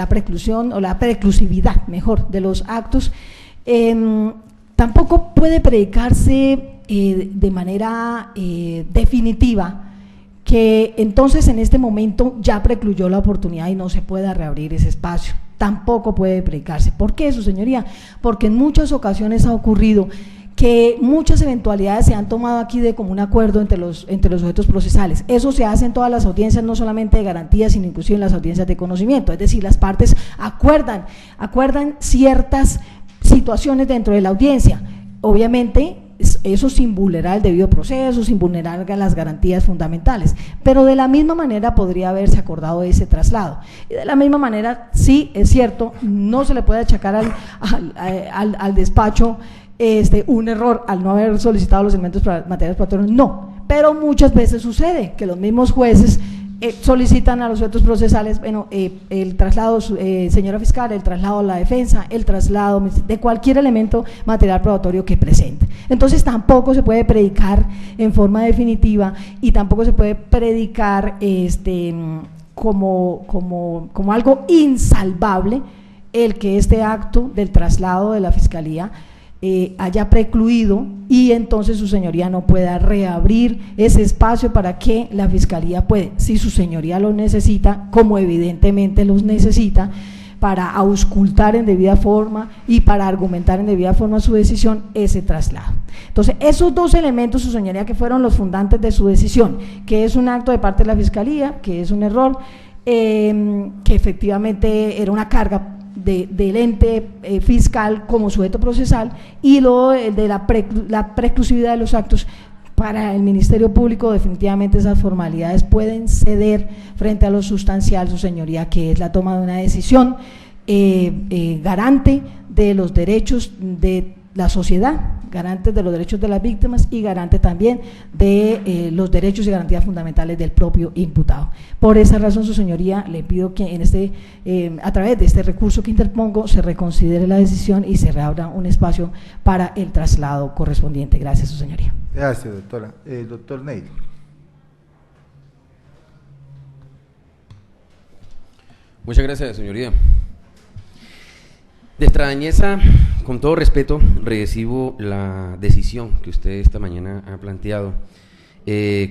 Speaker 4: preclusión, o la preclusividad, mejor, de los actos, tampoco puede predicarse de manera definitiva que entonces en este momento ya precluyó la oportunidad y no se pueda reabrir ese espacio. tampoco puede predicarse. ¿Por qué, su señoría? Porque en muchas ocasiones ha ocurrido que muchas eventualidades se han tomado aquí de común acuerdo entre los sujetos procesales. Eso se hace en todas las audiencias, no solamente de garantía, sino inclusive en las audiencias de conocimiento, es decir, las partes acuerdan ciertas situaciones dentro de la audiencia, obviamente eso sin vulnerar el debido proceso, sin vulnerar las garantías fundamentales, pero de la misma manera podría haberse acordado ese traslado, y de la misma manera, sí, es cierto, no se le puede achacar al despacho un error al no haber solicitado los elementos materiales probatorios, no, pero muchas veces sucede que los mismos jueces solicitan a los sujetos procesales, el traslado, señora fiscal, el traslado a la defensa, el traslado de cualquier elemento material probatorio que presente. Entonces tampoco se puede predicar en forma definitiva y tampoco se puede predicar como algo insalvable el que este acto del traslado de la fiscalía haya precluido y entonces su señoría no pueda reabrir ese espacio para que la fiscalía puede, si su señoría lo necesita, como evidentemente los necesita, para auscultar en debida forma y para argumentar en debida forma su decisión, ese traslado. Entonces, esos dos elementos, su señoría, que fueron los fundantes de su decisión, que es un acto de parte de la fiscalía, que es un error, que efectivamente era una carga del ente fiscal como sujeto procesal, y lo de la preclusividad de los actos para el Ministerio Público, definitivamente esas formalidades pueden ceder frente a lo sustancial, su señoría, que es la toma de una decisión garante de los derechos de la sociedad, garante de los derechos de las víctimas y garante también de los derechos y garantías fundamentales del propio imputado. Por esa razón, su señoría, le pido que a través de este recurso que interpongo se reconsidere la decisión y se reabra un espacio para el traslado correspondiente. Gracias, su señoría.
Speaker 1: Gracias, doctora. Doctor Ney.
Speaker 5: Muchas gracias, señoría. De extrañeza, con todo respeto, recibo la decisión que usted esta mañana ha planteado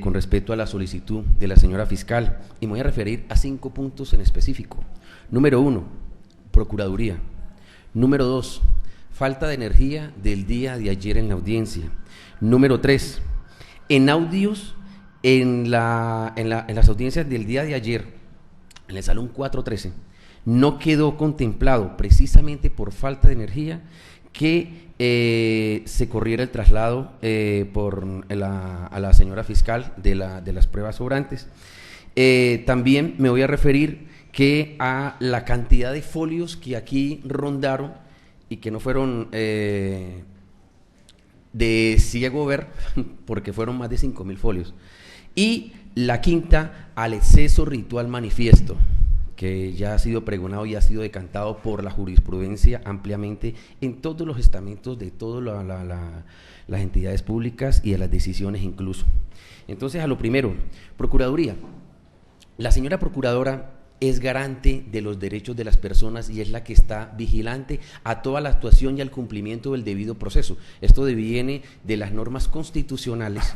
Speaker 5: con respecto a la solicitud de la señora fiscal, y me voy a referir a 5 puntos en específico. Número 1, Procuraduría. Número 2, falta de energía del día de ayer en la audiencia. Número 3, en audios en las audiencias del día de ayer, en el Salón 413, no quedó contemplado, precisamente por falta de energía, que se corriera el traslado a la señora fiscal de las pruebas sobrantes. También me voy a referir que a la cantidad de folios que aquí rondaron y que no fueron de ciego ver, porque fueron más de 5.000 folios. Y la quinta, al exceso ritual manifiesto, que ya ha sido pregonado y ha sido decantado por la jurisprudencia ampliamente en todos los estamentos de todas las entidades públicas y de las decisiones incluso. Entonces, a lo primero, Procuraduría. La señora Procuradora es garante de los derechos de las personas y es la que está vigilante a toda la actuación y al cumplimiento del debido proceso. Esto deviene de las normas constitucionales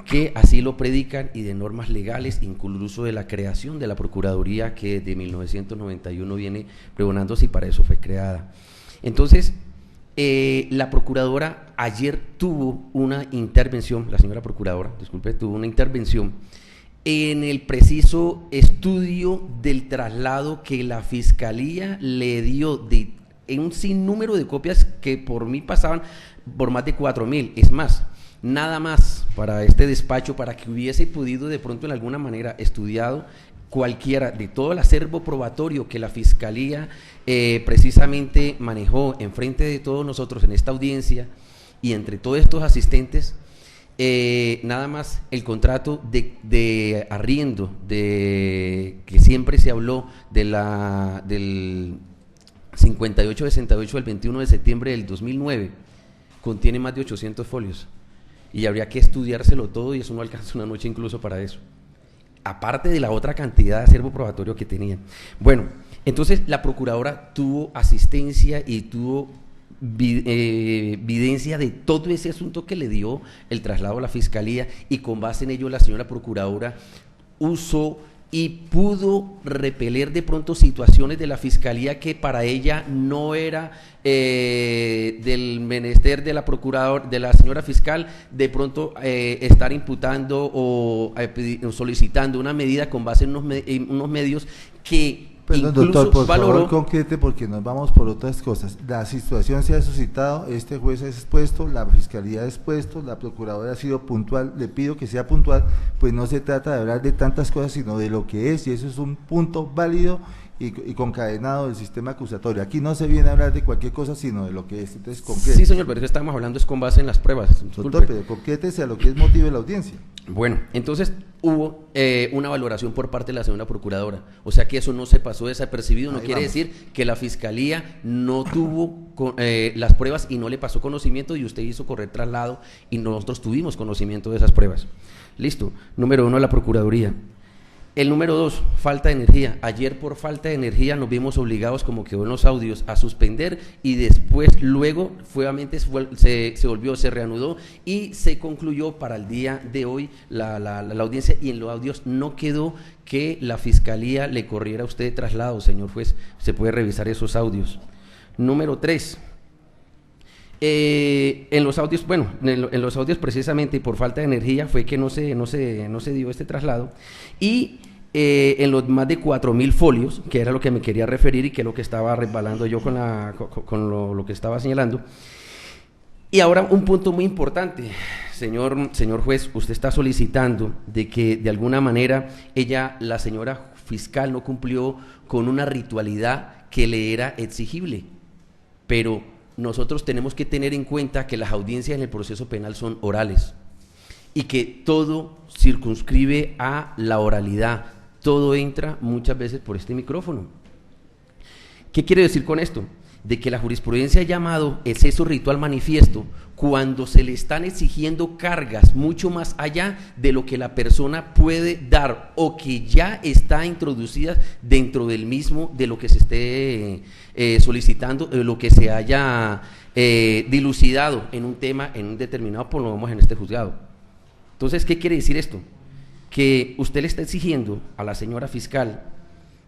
Speaker 5: que así lo predican y de normas legales, incluso de la creación de la Procuraduría, que desde 1991 viene pregonándose y para eso fue creada. Entonces, la Procuradora ayer tuvo una intervención, la señora Procuradora, disculpe, tuvo una intervención en el preciso estudio del traslado que la Fiscalía le dio en un sinnúmero de copias que por mí pasaban por más de 4.000, es más, nada más para este despacho, para que hubiese podido de pronto en alguna manera estudiado cualquiera de todo el acervo probatorio que la Fiscalía precisamente manejó en frente de todos nosotros en esta audiencia y entre todos estos asistentes. Nada más el contrato de arriendo que siempre se habló del 5868 del 21 de septiembre del 2009 contiene más de 800 folios y habría que estudiárselo todo y eso no alcanza una noche incluso para eso, aparte de la otra cantidad de acervo probatorio que tenían. Bueno, entonces la Procuradora tuvo asistencia y tuvo evidencia de todo ese asunto que le dio el traslado a la Fiscalía, y con base en ello la señora Procuradora usó y pudo repeler de pronto situaciones de la Fiscalía que para ella no era del menester de la procuradora, de la señora fiscal, de pronto estar imputando o solicitando una medida con base en unos medios que
Speaker 1: Perdón,
Speaker 5: incluso
Speaker 1: doctor, por
Speaker 5: valoró.
Speaker 1: favor, concrete, porque nos vamos por otras cosas. La situación se ha suscitado, este juez es expuesto, la fiscalía ha expuesto, la procuradora ha sido puntual, le pido que sea puntual, pues no se trata de hablar de tantas cosas, sino de lo que es, y eso es un punto válido y concadenado del sistema acusatorio. Aquí no se viene a hablar de cualquier cosa, sino de lo que es. Entonces, concrete.
Speaker 5: Sí, señor, pero eso estamos hablando es con base en las pruebas.
Speaker 1: Doctor, pero concrétese a lo que es motivo de la audiencia.
Speaker 5: Bueno, entonces hubo una valoración por parte de la señora procuradora, o sea que eso no se pasó desapercibido, no
Speaker 1: Ahí
Speaker 5: quiere
Speaker 1: vamos.
Speaker 5: decir que la fiscalía no tuvo las pruebas y no le pasó conocimiento y usted hizo correr traslado y nosotros tuvimos conocimiento de esas pruebas. Listo, número 1, la procuraduría. El número 2, falta de energía. Ayer por falta de energía nos vimos obligados, como quedó en los audios, a suspender y después, luego, se volvió, se reanudó y se concluyó para el día de hoy la audiencia, y en los audios no quedó que la Fiscalía le corriera a usted de traslado, señor juez. Se puede revisar esos audios. Número 3. En los audios, bueno, en los audios precisamente por falta de energía fue que no se dio este traslado, y en los más de 4.000 folios, que era lo que me quería referir y que es lo que estaba resbalando yo con lo que estaba señalando. Y ahora un punto muy importante, señor juez, usted está solicitando de que de alguna manera la señora fiscal no cumplió con una ritualidad que le era exigible, pero nosotros tenemos que tener en cuenta que las audiencias en el proceso penal son orales y que todo circunscribe a la oralidad, todo entra muchas veces por este micrófono. ¿Qué quiere decir con esto? De que la jurisprudencia ha llamado exceso ritual manifiesto cuando se le están exigiendo cargas mucho más allá de lo que la persona puede dar o que ya está introducidas dentro del mismo, de lo que se esté solicitando, de lo que se haya dilucidado en un tema, en un determinado, por lo menos en este juzgado. Entonces, ¿qué quiere decir esto? Que usted le está exigiendo a la señora fiscal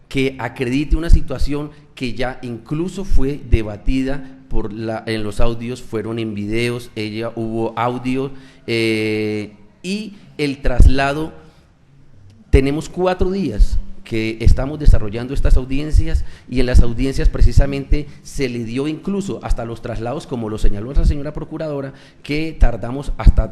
Speaker 5: que acredite una situación que ya incluso fue debatida en los audios, fueron en videos, hubo audio, y el traslado, tenemos 4 días que estamos desarrollando estas audiencias, y en las audiencias precisamente se le dio incluso hasta los traslados, como lo señaló la señora procuradora, que tardamos hasta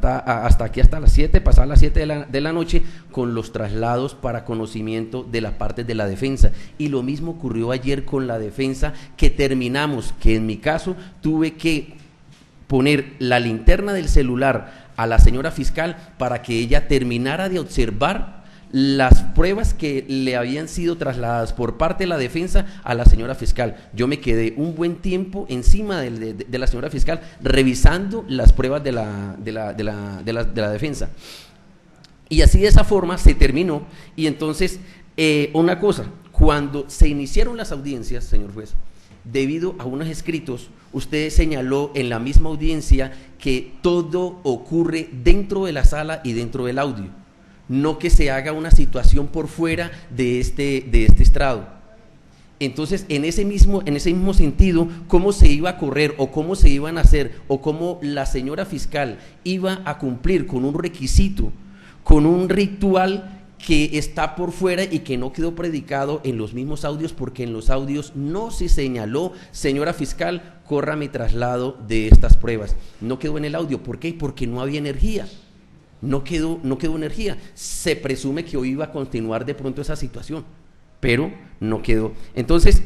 Speaker 5: las 7, pasadas las 7 de la noche, con los traslados para conocimiento de las partes de la defensa. Y lo mismo ocurrió ayer con la defensa, que terminamos, que en mi caso tuve que poner la linterna del celular a la señora fiscal para que ella terminara de observar las pruebas que le habían sido trasladadas por parte de la defensa a la señora fiscal. Yo me quedé un buen tiempo encima de la señora fiscal revisando las pruebas de la defensa. Y así, de esa forma se terminó. Y entonces, una cosa, cuando se iniciaron las audiencias, señor juez, debido a unos escritos, usted señaló en la misma audiencia que todo ocurre dentro de la sala y dentro del audio, no que se haga una situación por fuera de este estrado. Entonces, en ese mismo sentido, ¿cómo se iba a correr o cómo se iban a hacer o cómo la señora fiscal iba a cumplir con un requisito, con un ritual que está por fuera y que no quedó predicado en los mismos audios? Porque en los audios no se señaló, señora fiscal, corra mi traslado de estas pruebas. No quedó en el audio. ¿Por qué? Porque no había energía. No quedó energía. Se presume que hoy iba a continuar de pronto esa situación, pero no quedó. Entonces,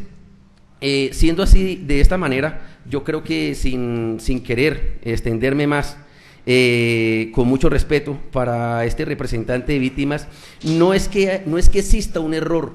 Speaker 5: siendo así, de esta manera, yo creo que sin querer extenderme más, con mucho respeto para este representante de víctimas, no es que exista un error,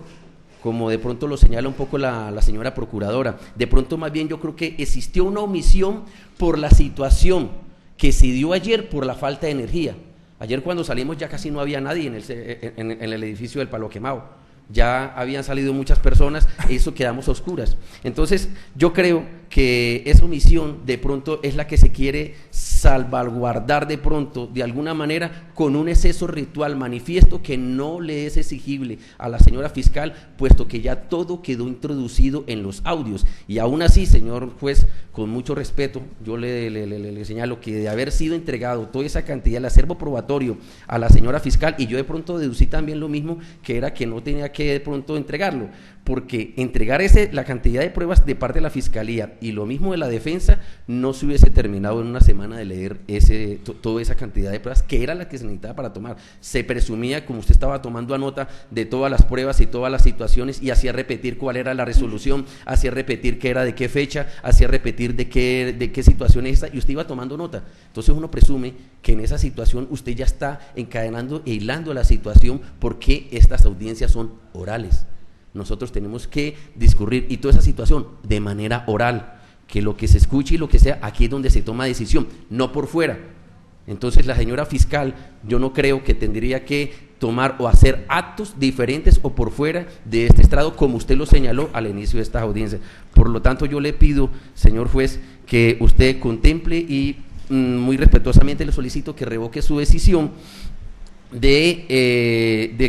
Speaker 5: como de pronto lo señala un poco la señora procuradora. De pronto, más bien, yo creo que existió una omisión por la situación que se dio ayer por la falta de energía. Ayer, cuando salimos, ya casi no había nadie en el edificio del Palo Quemado. Ya habían salido muchas personas, eso quedamos a oscuras. Entonces, yo creo que esa omisión de pronto es la que se quiere salvaguardar de pronto, de alguna manera, con un exceso ritual manifiesto que no le es exigible a la señora fiscal, puesto que ya todo quedó introducido en los audios. Y aún así, señor juez, con mucho respeto, yo le señalo que de haber sido entregado toda esa cantidad del acervo probatorio a la señora fiscal, y yo de pronto deducí también lo mismo, que era que no tenía que de pronto entregarlo, porque entregar la cantidad de pruebas de parte de la fiscalía y lo mismo de la defensa no se hubiese terminado en una semana de leer toda esa cantidad de pruebas que era la que se necesitaba para tomar. Se presumía, como usted estaba tomando nota de todas las pruebas y todas las situaciones, y hacía repetir cuál era la resolución, hacía repetir qué era de qué fecha, hacía repetir de qué situación es esta, y usted iba tomando nota. Entonces uno presume que en esa situación usted ya está encadenando e hilando la situación, porque estas audiencias son orales. Nosotros tenemos que discurrir y toda esa situación de manera oral, que lo que se escuche y lo que sea, aquí es donde se toma decisión, no por fuera. Entonces la señora fiscal, yo no creo que tendría que tomar o hacer actos diferentes o por fuera de este estrado, como usted lo señaló al inicio de esta audiencia. Por lo tanto, yo le pido, señor juez, que usted contemple y muy respetuosamente le solicito que revoque su decisión de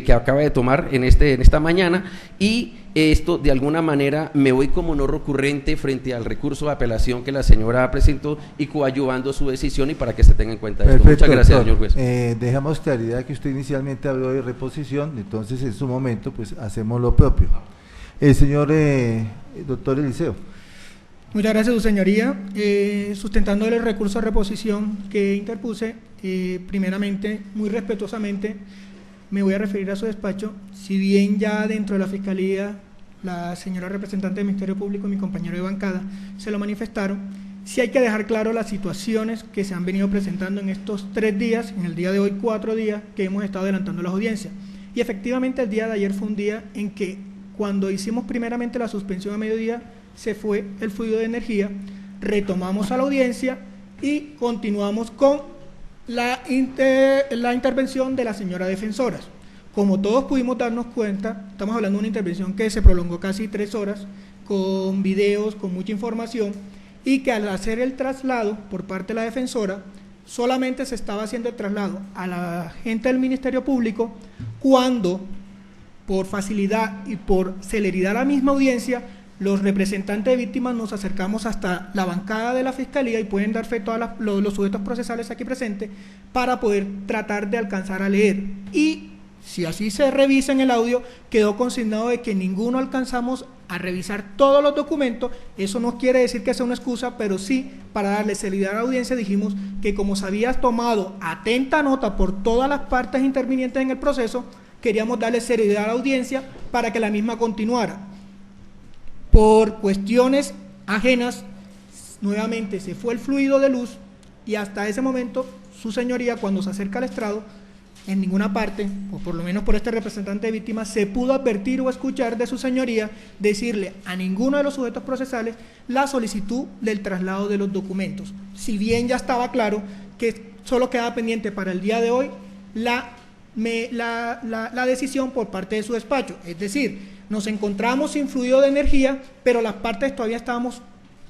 Speaker 5: que acaba de tomar en esta mañana, y esto de alguna manera me voy como no recurrente frente al recurso de apelación que la señora presentó y coadyuvando su decisión, y para que se tenga en cuenta esto. Muchas gracias, señor juez.
Speaker 1: Dejamos claridad que usted inicialmente habló de reposición, entonces en su momento pues hacemos lo propio. El señor doctor Eliseo.
Speaker 6: Muchas gracias, su señoría. Sustentando el recurso de reposición que interpuse, primeramente, muy respetuosamente, me voy a referir a su despacho. Si bien ya dentro de la Fiscalía, la señora representante del Ministerio Público y mi compañero de bancada se lo manifestaron, sí hay que dejar claro las situaciones que se han venido presentando en estos 3 días, en el día de hoy 4 días, que hemos estado adelantando las audiencias. Y efectivamente el día de ayer fue un día en que, cuando hicimos primeramente la suspensión a mediodía, se fue el fluido de energía, retomamos a la audiencia y continuamos con la intervención de la señora defensora. Como todos pudimos darnos cuenta, estamos hablando de una intervención que se prolongó casi 3 horas, con videos, con mucha información, y que al hacer el traslado por parte de la defensora, solamente se estaba haciendo el traslado a la gente del Ministerio Público, cuando, por facilidad y por celeridad a la misma audiencia, los representantes de víctimas nos acercamos hasta la bancada de la Fiscalía, y pueden dar fe todos los sujetos procesales aquí presentes, para poder tratar de alcanzar a leer. Y si así se revisa en el audio, quedó consignado de que ninguno alcanzamos a revisar todos los documentos. Eso no quiere decir que sea una excusa, pero sí, para darle celeridad a la audiencia, dijimos que como se había tomado atenta nota por todas las partes intervinientes en el proceso, queríamos darle celeridad a la audiencia para que la misma continuara. Por cuestiones ajenas, nuevamente se fue el fluido de luz, y hasta ese momento, su señoría, cuando se acerca al estrado, en ninguna parte, o por lo menos por este representante de víctimas, se pudo advertir o escuchar de su señoría decirle a ninguno de los sujetos procesales la solicitud del traslado de los documentos. Si bien ya estaba claro que solo quedaba pendiente para el día de hoy la decisión por parte de su despacho, es decir, nos encontramos sin fluido de energía, pero las partes todavía estábamos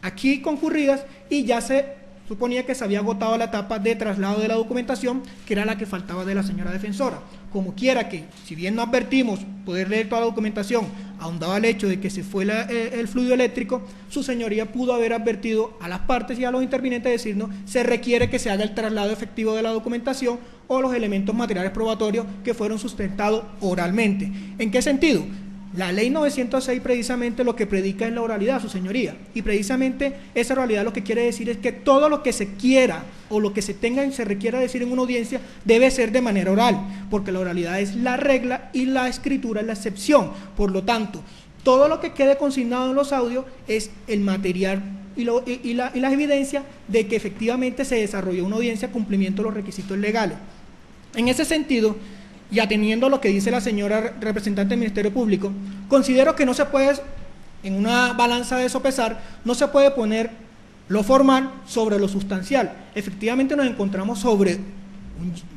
Speaker 6: aquí concurridas, y ya se suponía que se había agotado la etapa de traslado de la documentación, que era la que faltaba de la señora defensora. Como quiera que, si bien no advertimos poder leer toda la documentación, ahondaba el hecho de que se fue el fluido eléctrico, su señoría pudo haber advertido a las partes y a los intervinientes, decirnos, se requiere que se haga el traslado efectivo de la documentación o los elementos materiales probatorios que fueron sustentados oralmente. ¿En qué sentido? La ley 906 precisamente lo que predica es la oralidad, su señoría, y precisamente esa oralidad lo que quiere decir es que todo lo que se quiera o lo que se tenga y se requiera decir en una audiencia debe ser de manera oral, porque la oralidad es la regla y la escritura es la excepción. Por lo tanto, todo lo que quede consignado en los audios es el material y las evidencias de que efectivamente se desarrolló una audiencia cumplimiento de los requisitos legales. En ese sentido, y atendiendo a lo que dice la señora representante del Ministerio Público, considero que no se puede, en una balanza de sopesar, no se puede poner lo formal sobre lo sustancial. Efectivamente nos encontramos sobre,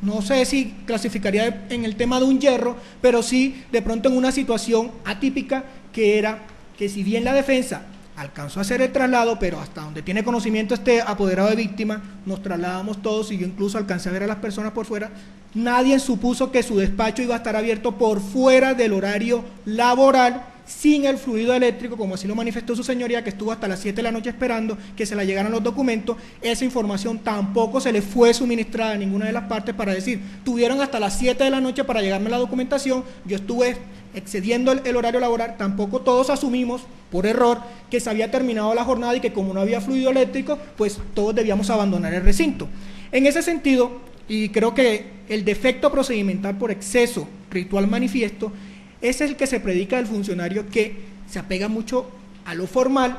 Speaker 6: no sé si clasificaría en el tema de un hierro, pero sí de pronto en una situación atípica, que era que si bien la defensa alcanzó a hacer el traslado, pero hasta donde tiene conocimiento este apoderado de víctima, nos trasladamos todos y yo incluso alcancé a ver a las personas por fuera. Nadie supuso que su despacho iba a estar abierto por fuera del horario laboral, sin el fluido eléctrico, como así lo manifestó su señoría, que estuvo hasta las 7 de la noche esperando que se le llegaran los documentos. Esa información tampoco se le fue suministrada a ninguna de las partes para decir, tuvieron hasta las 7 de la noche para llegarme la documentación, yo estuve excediendo el horario laboral. Tampoco todos asumimos, por error, que se había terminado la jornada y que como no había fluido eléctrico, pues todos debíamos abandonar el recinto. En ese sentido, y creo que el defecto procedimental por exceso ritual manifiesto es el que se predica del funcionario, que se apega mucho a lo formal,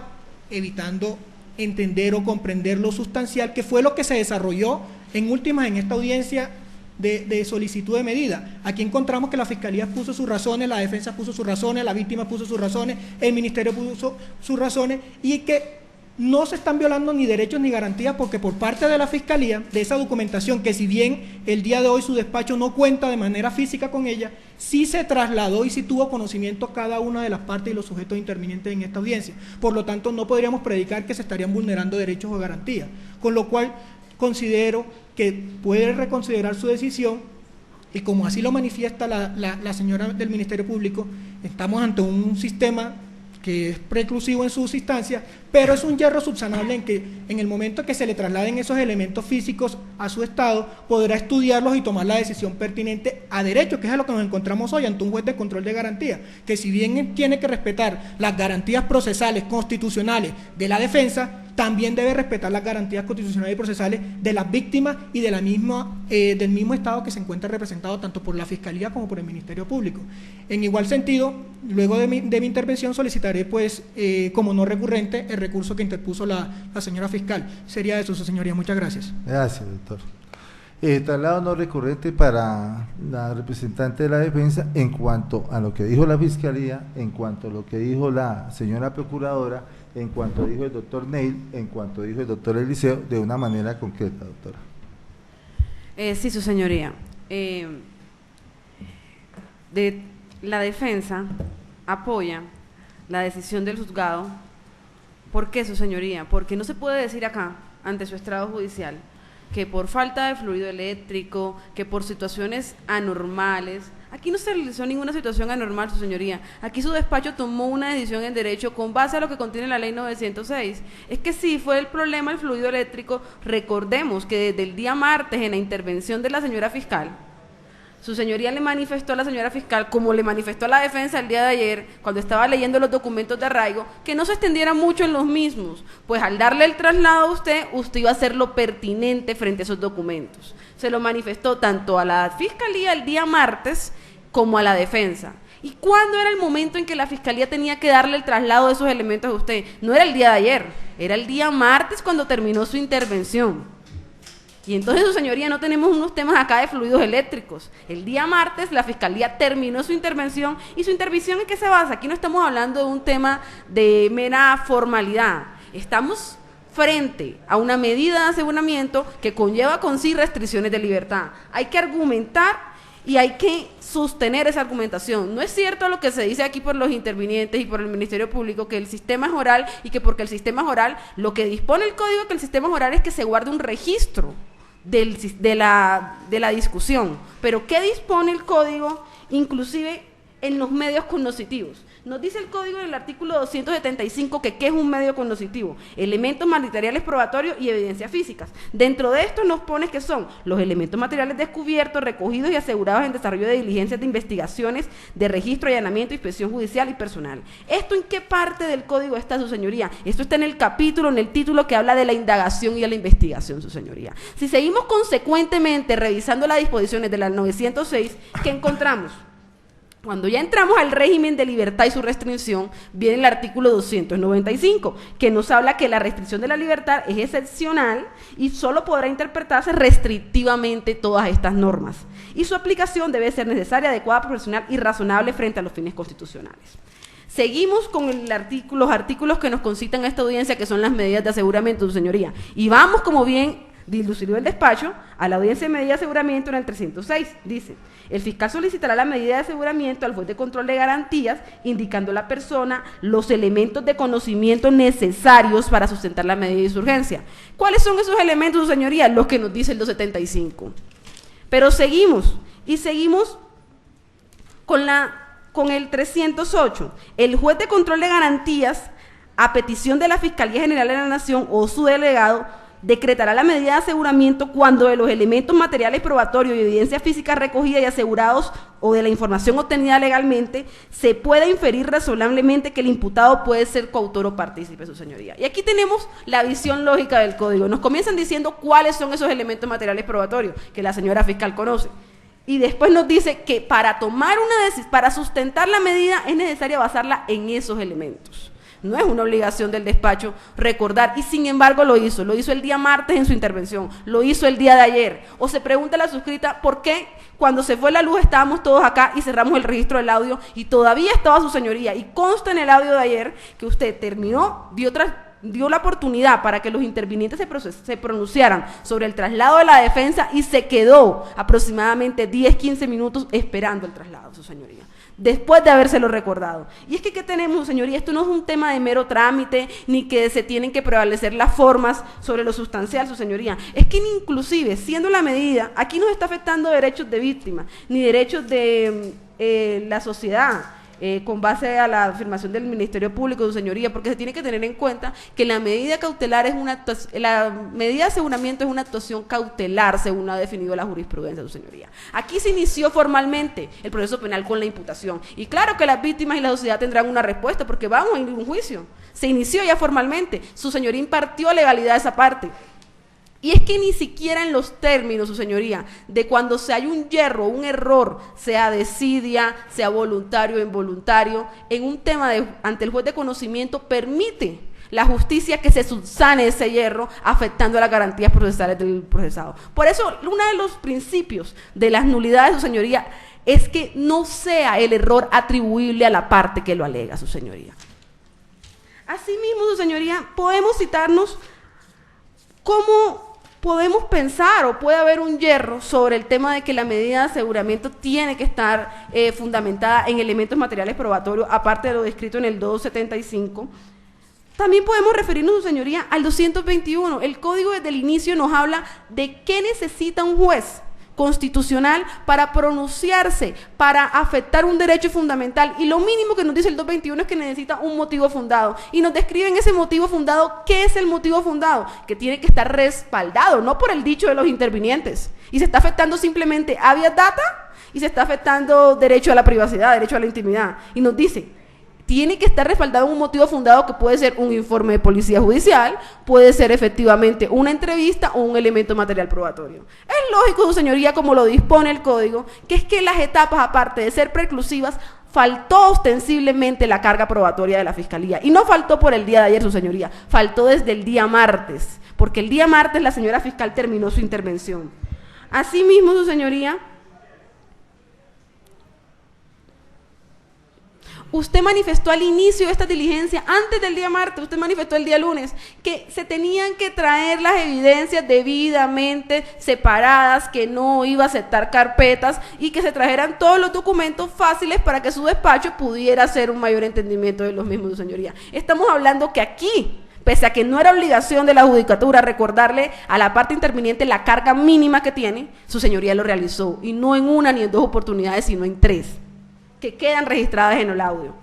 Speaker 6: evitando entender o comprender lo sustancial, que fue lo que se desarrolló en últimas en esta audiencia de solicitud de medida. Aquí encontramos que la Fiscalía puso sus razones, la defensa puso sus razones, la víctima puso sus razones, el Ministerio puso sus razones, y que no se están violando ni derechos ni garantías, porque por parte de la Fiscalía, de esa documentación, que si bien el día de hoy su despacho no cuenta de manera física con ella, sí se trasladó y sí tuvo conocimiento cada una de las partes y los sujetos intervinientes en esta audiencia. Por lo tanto, no podríamos predicar que se estarían vulnerando derechos o garantías, con lo cual considero que puede reconsiderar su decisión, y como así lo manifiesta la señora del Ministerio Público, estamos ante un sistema que es preclusivo en sus instancias, pero es un hierro subsanable en que en el momento que se le trasladen esos elementos físicos a su estado, podrá estudiarlos y tomar la decisión pertinente a derecho, que es a lo que nos encontramos hoy ante un juez de control de garantía, que si bien tiene que respetar las garantías procesales constitucionales de la defensa, también debe respetar las garantías constitucionales y procesales de las víctimas y de la misma, del mismo Estado que se encuentra representado tanto por la Fiscalía como por el Ministerio Público. En igual sentido, luego de mi intervención solicitaré, pues, como no recurrente, el recurso que interpuso la señora fiscal. Sería eso, su señoría. Muchas gracias.
Speaker 1: Gracias, doctor. Traslado no recurrente para la representante de la defensa en cuanto a lo que dijo la Fiscalía, en cuanto a lo que dijo la señora Procuradora, en cuanto dijo el doctor Neil, en cuanto dijo el doctor Eliseo, de una manera concreta, doctora.
Speaker 8: Sí, su señoría. La defensa apoya la decisión del juzgado. ¿Por qué, su señoría? Porque no se puede decir acá, ante su estrado judicial, que por falta de fluido eléctrico, que por situaciones anormales. Aquí no se realizó ninguna situación anormal, su señoría. Aquí su despacho tomó una decisión en derecho con base a lo que contiene la ley 906. Es que sí fue el problema el fluido eléctrico. Recordemos que desde el día martes, en la intervención de la señora fiscal, su señoría le manifestó a la señora fiscal, como le manifestó a la defensa el día de ayer, cuando estaba leyendo los documentos de arraigo, que no se extendiera mucho en los mismos, pues al darle el traslado a usted iba a hacer lo pertinente frente a esos documentos. Se lo manifestó tanto a la Fiscalía el día martes como a la defensa. ¿Y cuándo era el momento en que la Fiscalía tenía que darle el traslado de esos elementos a usted? No era el día de ayer, era el día martes cuando terminó su intervención. Y entonces, su señoría, no tenemos unos temas acá de fluidos eléctricos. El día martes la Fiscalía terminó su intervención, y su intervención ¿en qué se basa? Aquí no estamos hablando de un tema de mera formalidad. Estamos frente a una medida de aseguramiento que conlleva con sí restricciones de libertad. Hay que argumentar y hay que sostener esa argumentación. No es cierto lo que se dice aquí por los intervinientes y por el Ministerio Público, que el sistema es oral y que porque el sistema es oral, lo que dispone el código que el sistema es oral es que se guarde un registro de la discusión. Pero ¿qué dispone el código? Inclusive en los medios cognitivos. Nos dice el código en el artículo 275 que ¿qué es un medio cognoscitivo? Elementos materiales probatorios y evidencias físicas. Dentro de esto nos pone que son los elementos materiales descubiertos, recogidos y asegurados en desarrollo de diligencias de investigaciones, de registro, allanamiento, inspección judicial y personal. ¿Esto en qué parte del código está, su señoría? Esto está en el capítulo, en el título que habla de la indagación y de la investigación, su señoría. Si seguimos consecuentemente revisando las disposiciones de la 906, ¿qué encontramos? Cuando ya entramos al régimen de libertad y su restricción, viene el artículo 295, que nos habla que la restricción de la libertad es excepcional y solo podrá interpretarse restrictivamente todas estas normas. Y su aplicación debe ser necesaria, adecuada, proporcional y razonable frente a los fines constitucionales. Seguimos con los artículos que nos concitan a esta audiencia, que son las medidas de aseguramiento, su señoría. Y vamos, como bien dilucido el despacho a la audiencia de medida de aseguramiento en el 306. Dice: el fiscal solicitará la medida de aseguramiento al juez de control de garantías, indicando a la persona los elementos de conocimiento necesarios para sustentar la medida de urgencia. ¿Cuáles son esos elementos, su señoría? Los que nos dice el 275. Pero seguimos con el 308. El juez de control de garantías, a petición de la Fiscalía General de la Nación o su delegado, decretará la medida de aseguramiento cuando de los elementos materiales probatorios y evidencia física recogida y asegurados o de la información obtenida legalmente se pueda inferir razonablemente que el imputado puede ser coautor o partícipe, su señoría. Y aquí tenemos la visión lógica del código. Nos comienzan diciendo cuáles son esos elementos materiales probatorios que la señora fiscal conoce. Y después nos dice que para para sustentar la medida es necesario basarla en esos elementos. No es una obligación del despacho recordar, y sin embargo lo hizo el día martes en su intervención, lo hizo el día de ayer. O se pregunta la suscrita, ¿por qué cuando se fue la luz estábamos todos acá y cerramos el registro del audio y todavía estaba su señoría? Y consta en el audio de ayer que usted terminó, dio la oportunidad para que los intervinientes se pronunciaran sobre el traslado de la defensa y se quedó aproximadamente 10-15 minutos esperando el traslado, su señoría, después de habérselo recordado. Y es que, ¿qué tenemos, señoría? Esto no es un tema de mero trámite, ni que se tienen que prevalecer las formas sobre lo sustancial, su señoría. Es que inclusive, siendo la medida, aquí no está afectando derechos de víctima, ni derechos de la sociedad, con base a la afirmación del Ministerio Público, su señoría, porque se tiene que tener en cuenta que la medida cautelar la medida de aseguramiento es una actuación cautelar, según ha definido la jurisprudencia, su señoría. Aquí se inició formalmente el proceso penal con la imputación, y claro que las víctimas y la sociedad tendrán una respuesta, porque vamos a ir a un juicio. Se inició ya formalmente, su señoría impartió legalidad a esa parte. Y es que ni siquiera en los términos, su señoría, de cuando se hay un yerro, un error, sea desidia, sea voluntario o involuntario, en un tema ante el juez de conocimiento, permite la justicia que se subsane ese yerro, afectando a las garantías procesales del procesado. Por eso, uno de los principios de las nulidades, su señoría, es que no sea el error atribuible a la parte que lo alega, su señoría. Asimismo, su señoría, podemos citarnos cómo podemos pensar o puede haber un yerro sobre el tema de que la medida de aseguramiento tiene que estar fundamentada en elementos materiales probatorios, aparte de lo descrito en el 275. También podemos referirnos, su señoría, al 221. El código desde el inicio nos habla de qué necesita un juez constitucional para pronunciarse, para afectar un derecho fundamental, y lo mínimo que nos dice el 221 es que necesita un motivo fundado, y nos describen ese motivo fundado. ¿Qué es el motivo fundado? Que tiene que estar respaldado, no por el dicho de los intervinientes, y se está afectando simplemente habeas data, y se está afectando derecho a la privacidad, derecho a la intimidad, y nos dice, tiene que estar respaldado en un motivo fundado que puede ser un informe de policía judicial, puede ser efectivamente una entrevista o un elemento material probatorio. Es lógico, su señoría, como lo dispone el código, que es que las etapas, aparte de ser preclusivas, faltó ostensiblemente la carga probatoria de la Fiscalía. Y no faltó por el día de ayer, su señoría, faltó desde el día martes, porque el día martes la señora fiscal terminó su intervención. Asimismo, su señoría, usted manifestó al inicio de esta diligencia, antes del día martes, usted manifestó el día lunes, que se tenían que traer las evidencias debidamente separadas, que no iba a aceptar carpetas y que se trajeran todos los documentos fáciles para que su despacho pudiera hacer un mayor entendimiento de los mismos, su señoría. Estamos hablando que aquí, pese a que no era obligación de la judicatura recordarle a la parte interviniente la carga mínima que tiene, su señoría lo realizó, y no en una ni en dos oportunidades, sino en 3. Que quedan registradas en el audio.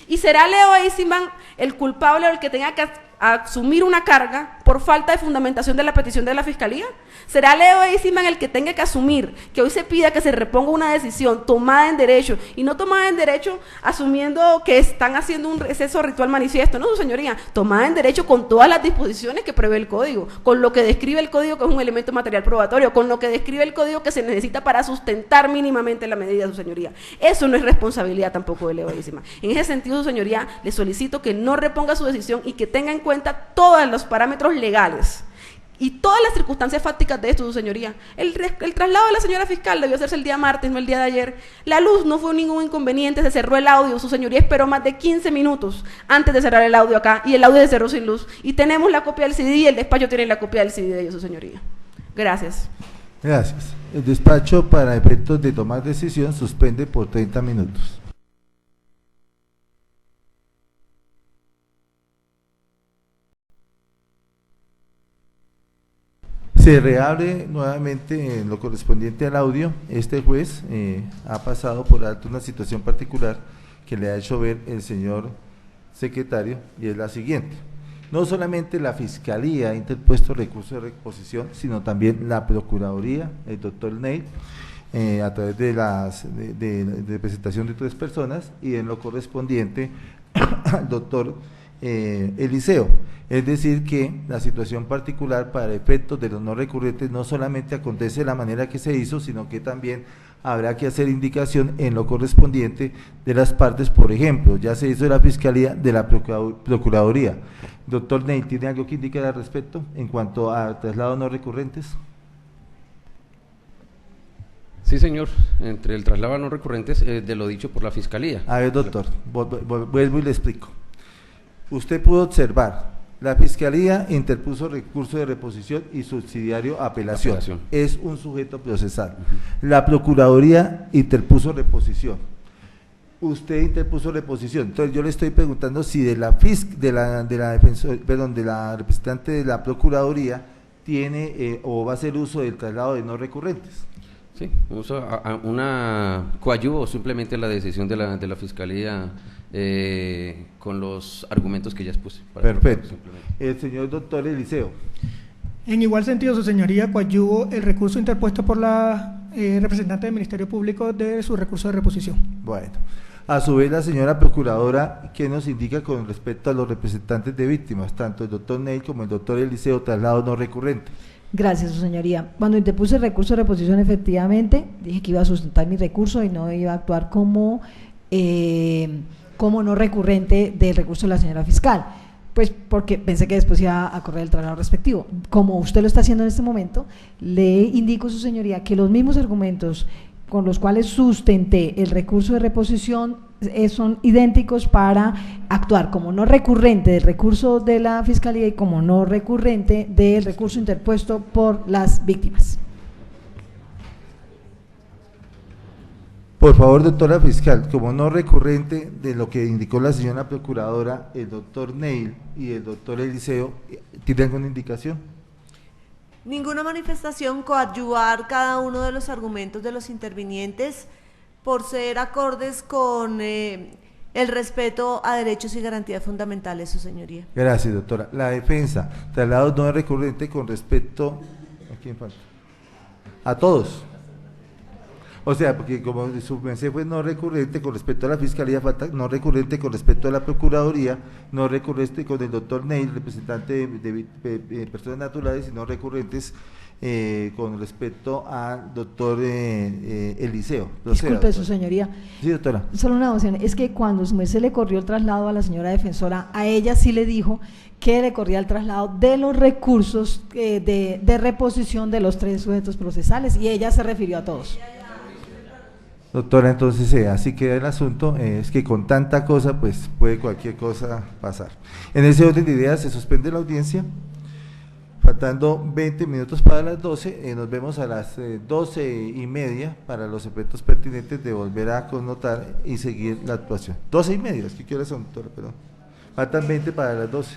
Speaker 8: Y será Leo Eisenman el culpable o el que tenga que asumir una carga por falta de fundamentación de la petición de la Fiscalía. ¿Será Leo Eisenman el que tenga que asumir que hoy se pida que se reponga una decisión tomada en derecho, y no tomada en derecho asumiendo que están haciendo un receso ritual manifiesto? No, su señoría, tomada en derecho con todas las disposiciones que prevé el código, con lo que describe el código que es un elemento material probatorio, con lo que describe el código que se necesita para sustentar mínimamente la medida, su señoría. Eso no es responsabilidad tampoco de Leo Eisenman. En ese sentido, su señoría, le solicito que no reponga su decisión y que tenga en cuenta todos los parámetros legales Y todas las circunstancias fácticas de esto, su señoría. El traslado de la señora fiscal debió hacerse el día martes, no el día de ayer. La luz no fue ningún inconveniente, se cerró el audio. Su señoría esperó más de 15 minutos antes de cerrar el audio acá, y el audio se cerró sin luz. Y tenemos la copia del CD, y el despacho tiene la copia del CD de ellos, su señoría. Gracias.
Speaker 1: Gracias. El despacho, para efectos de tomar decisión, suspende por 30 minutos. Se reabre nuevamente en lo correspondiente al audio. Este juez ha pasado por alto una situación particular que le ha hecho ver el señor secretario, y es la siguiente. No solamente la Fiscalía ha interpuesto recurso de reposición, sino también la Procuraduría, el doctor Neil, a través de de presentación de 3 personas, y en lo correspondiente al doctor Eliseo. Es decir, que la situación particular para efectos de los no recurrentes no solamente acontece de la manera que se hizo, sino que también habrá que hacer indicación en lo correspondiente de las partes. Por ejemplo, ya se hizo de la Fiscalía, de la Procuraduría. Doctor Ney, ¿tiene algo que indicar al respecto en cuanto a traslados no recurrentes?
Speaker 5: Sí, señor, entre el traslado a no recurrentes de lo dicho por la Fiscalía.
Speaker 1: A ver, doctor, vuelvo y le explico. Usted pudo observar, la Fiscalía interpuso recurso de reposición y subsidiario apelación. Es un sujeto procesal. La Procuraduría interpuso reposición. Usted interpuso reposición. Entonces yo le estoy preguntando si de la representante de la Procuraduría tiene o va a hacer uso del traslado de no recurrentes.
Speaker 5: Sí, coadyuvo simplemente la decisión de la Fiscalía con los argumentos que ya expuse.
Speaker 1: Perfecto. El señor doctor Eliseo.
Speaker 6: En igual sentido, su señoría, coadyuvo el recurso interpuesto por la representante del Ministerio Público de su recurso de reposición.
Speaker 1: Bueno, a su vez la señora procuradora, ¿qué nos indica con respecto a los representantes de víctimas, tanto el doctor Ney como el doctor Eliseo, traslados no recurrentes?
Speaker 4: Gracias, su señoría. Cuando interpuse el recurso de reposición, efectivamente, dije que iba a sustentar mi recurso y no iba a actuar como no recurrente del recurso de la señora fiscal, pues porque pensé que después iba a correr el traslado respectivo. Como usted lo está haciendo en este momento, le indico, su señoría, que los mismos argumentos con los cuales sustenté el recurso de reposición son idénticos para actuar como no recurrente del recurso de la Fiscalía y como no recurrente del recurso interpuesto por las víctimas.
Speaker 1: Por favor, doctora fiscal, como no recurrente de lo que indicó la señora procuradora, el doctor Neil y el doctor Eliseo, ¿tiene alguna indicación?
Speaker 2: Ninguna manifestación, coadyuvar cada uno de los argumentos de los intervinientes por ser acordes con el respeto a derechos y garantías fundamentales, su señoría.
Speaker 1: Gracias, doctora. La defensa, traslados no recurrente con respecto, ¿a quién falta? A todos. O sea, porque como su merced fue no recurrente con respecto a la Fiscalía, falta no recurrente con respecto a la Procuraduría, no recurrente con el doctor Neil, representante de personas naturales, y no recurrentes con respecto al doctor Eliseo.
Speaker 4: Disculpe, su señoría.
Speaker 1: Sí, doctora.
Speaker 4: Solo una opción, es que cuando su merced le corrió el traslado a la señora defensora, a ella sí le dijo que le corría el traslado de los recursos de reposición de los 3 sujetos procesales, y ella se refirió a todos.
Speaker 1: Doctora, entonces así queda el asunto, es que con tanta cosa pues puede cualquier cosa pasar. En ese orden de ideas se suspende la audiencia, faltando 20 minutos para las 12, nos vemos a las 12:30 para los efectos pertinentes de volver a connotar y seguir la actuación. 12:30, es que ¿qué horas son, doctora? Perdón. Faltan 20 para las 12.